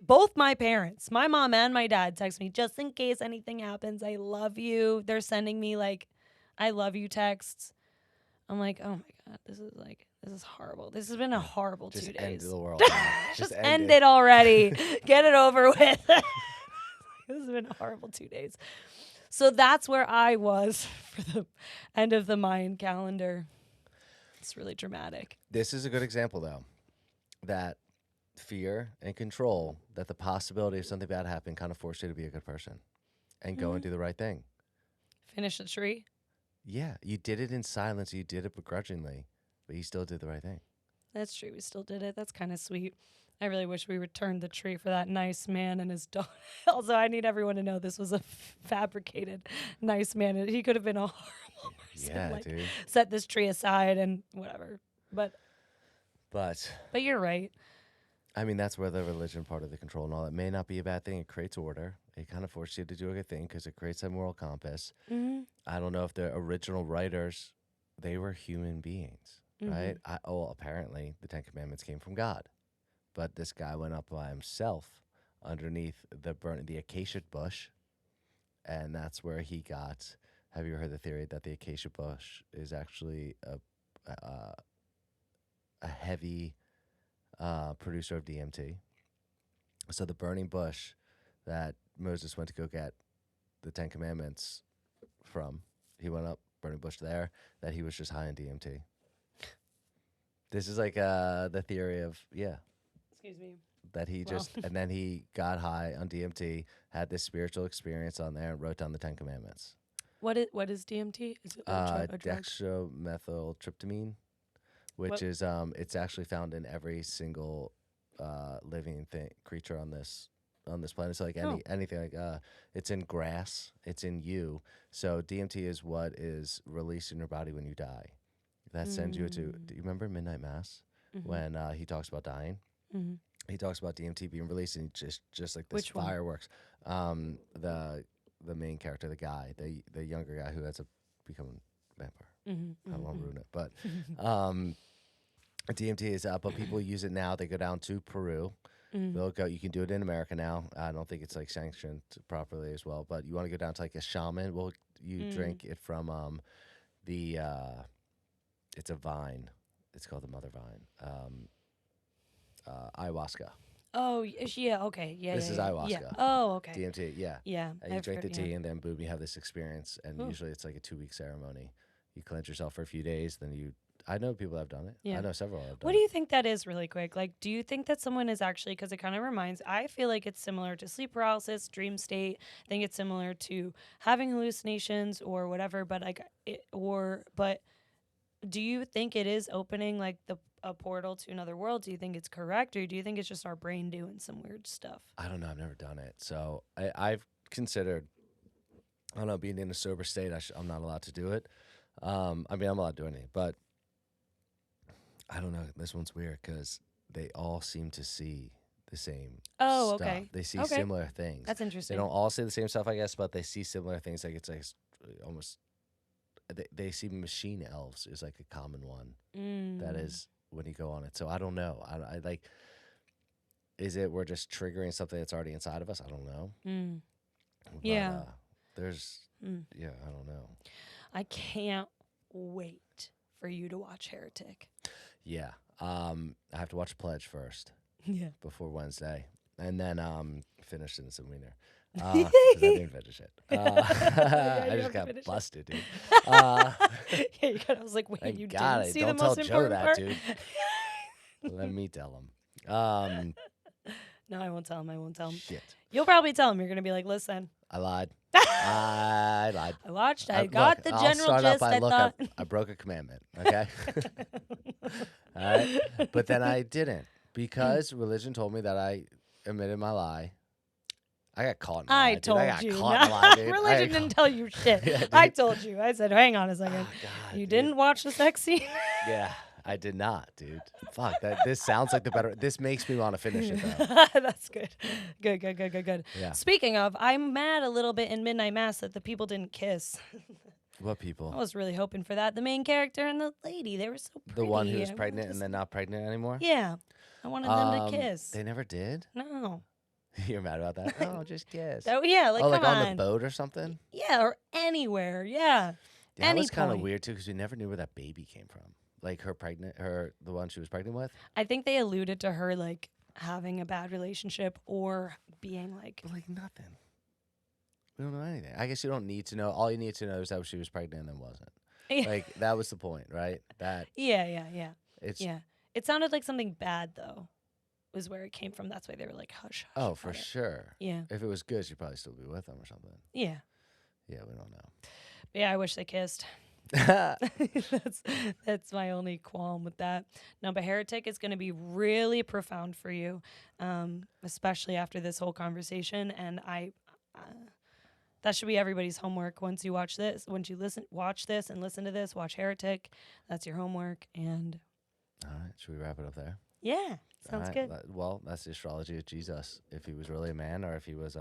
Both my parents, my mom and my dad, text me, just in case anything happens, I love you. They're sending me like, I love you texts. I'm like, oh my God, this is horrible. This has been a horrible 2 days. Just end the world. Just end it already. Get it over with. This has been a horrible 2 days. So that's where I was for the end of the Mayan calendar. It's really dramatic. This is a good example, though, that fear and control, that the possibility of something bad happening kind of forced you to be a good person and go and do the right thing. Finish the tree? Yeah, you did it in silence. You did it begrudgingly, but you still did the right thing. That's true. We still did it. That's kind of sweet. I really wish we returned the tree for that nice man and his daughter. Also, I need everyone to know this was a fabricated nice man. He could have been a horrible almost. Yeah, and, like, dude. set this tree aside and whatever. But But you're right. I mean, that's where the religion part of the control and all that may not be a bad thing. It creates order. It kind of forces you to do a good thing because it creates that moral compass. Mm-hmm. I don't know if the original writers, they were human beings, right? Apparently the Ten Commandments came from God, but this guy went up by himself underneath the acacia bush, and that's where he got. Have you heard the theory that the acacia bush is actually a heavy producer of DMT? So the burning bush that Moses went to go get the Ten Commandments from, he went up burning bush there, that he was just high on DMT. This is like the theory of, Excuse me. that he just, and then he got high on DMT, had this spiritual experience on there, and wrote down the Ten Commandments. What is DMT? Is it a drug? Dextromethyltryptamine, which is it's actually found in every single living creature on this planet. So like anything, like it's in grass, it's in you. So DMT is what is released in your body when you die. That sends you to. Do you remember Midnight Mass when he talks about dying? Mm-hmm. He talks about DMT being released, and just like this Which one? fireworks. The main character, the guy, the younger guy who ends up becoming a vampire. I don't want to ruin it, but DMT is but people use it now. They go down to Peru. They'll go. You can do it in America now. I don't think it's like sanctioned properly as well. But you want to go down to like a shaman. Well, you drink it from it's a vine. It's called the mother vine. Ayahuasca. Oh, yeah, okay. Yeah, This is ayahuasca. Yeah. Oh, okay. DMT, yeah. Yeah. And you drink the tea, and then boom, you have this experience. And usually it's like a 2-week ceremony. You cleanse yourself for a few days, then I know people have done it. Yeah. I know several have done it. What do you think that is, really quick? Like, do you think that someone is actually, because it kind of I feel like it's similar to sleep paralysis, dream state. I think it's similar to having hallucinations or whatever, but but do you think it is opening like a portal to another world? Do you think it's correct, or do you think it's just our brain doing some weird stuff? I don't know. I've never done it. So I've considered, I don't know, being in a sober state, I'm not allowed to do it. I mean, I'm allowed to do anything, but I don't know. This one's weird because they all seem to see the same stuff. Okay. They see similar things. That's interesting. They don't all see the same stuff, I guess, but they see similar things. Like it's like almost, they see machine elves is like a common one. That is when you go on it. So I don't know. I like, is it we're just triggering something that's already inside of us? I don't know. But, yeah. There's, yeah, I don't know. I can't wait for you to watch Heretic. Yeah. I have to watch Pledge first. Yeah. Before Wednesday. And then finish in some wiener. 'Cause I didn't finish it. I just got busted, dude. Yeah, you got. I was like, wait, you didn't see the most important part? Dude. Let me tell him. No, I won't tell him. I won't tell him. Shit. You'll probably tell him. You're gonna be like, listen. I lied. I lied. I watched. I got the general gist. I thought I broke a commandment. Okay. All right. But then I didn't because religion told me that I admitted my lie. I got caught in a lie. I told got you. Caught in a lie, dude. Religion didn't tell you shit. Yeah, I told you. I said, hang on a second. Oh, God, you dude. didn't watch the sex scene? Yeah, I did not, dude. Fuck, this sounds like the better. This makes me want to finish it, though. That's good. Good. Yeah. Speaking of, I'm mad a little bit in Midnight Mass that the people didn't kiss. What people? I was really hoping for that. The main character and the lady, they were so pretty. The one who was pregnant and then not pregnant anymore? Yeah. I wanted them to kiss. They never did? No. You're mad about that? Oh, just kiss. Yeah, like, oh, like come on the boat or something? Yeah, or anywhere. Yeah. That was kind of weird, too, because we never knew where that baby came from. Like the one she was pregnant with? I think they alluded to her, like, having a bad relationship or being like... Like nothing. We don't know anything. I guess you don't need to know. All you need to know is that she was pregnant and then wasn't. Yeah. Like, that was the point, right? That. Yeah. Yeah. It sounded like something bad, though, was where it came from. That's why they were like, hush. Oh, for sure. Yeah. If it was good, she'd probably still be with him or something. Yeah. Yeah, we don't know. Yeah, I wish they kissed. That's my only qualm with that. No, but Heretic is going to be really profound for you, especially after this whole conversation. And That should be everybody's homework. Once you watch this, once you watch this and listen to this, watch Heretic. That's your homework. And All right, should we wrap it up there? yeah, sounds All right, good. well, that's the astrology of Jesus. If he was really a man, or if he was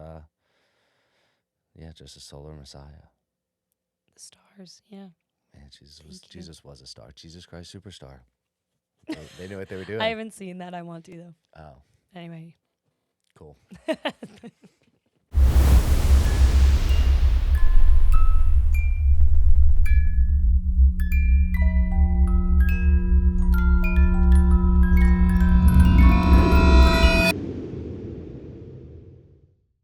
just a solar messiah. The stars, yeah. Man, Thank you. Jesus was a star. Jesus Christ superstar. They knew what they were doing. I haven't seen that. I want to though. Oh, Anyway. cool.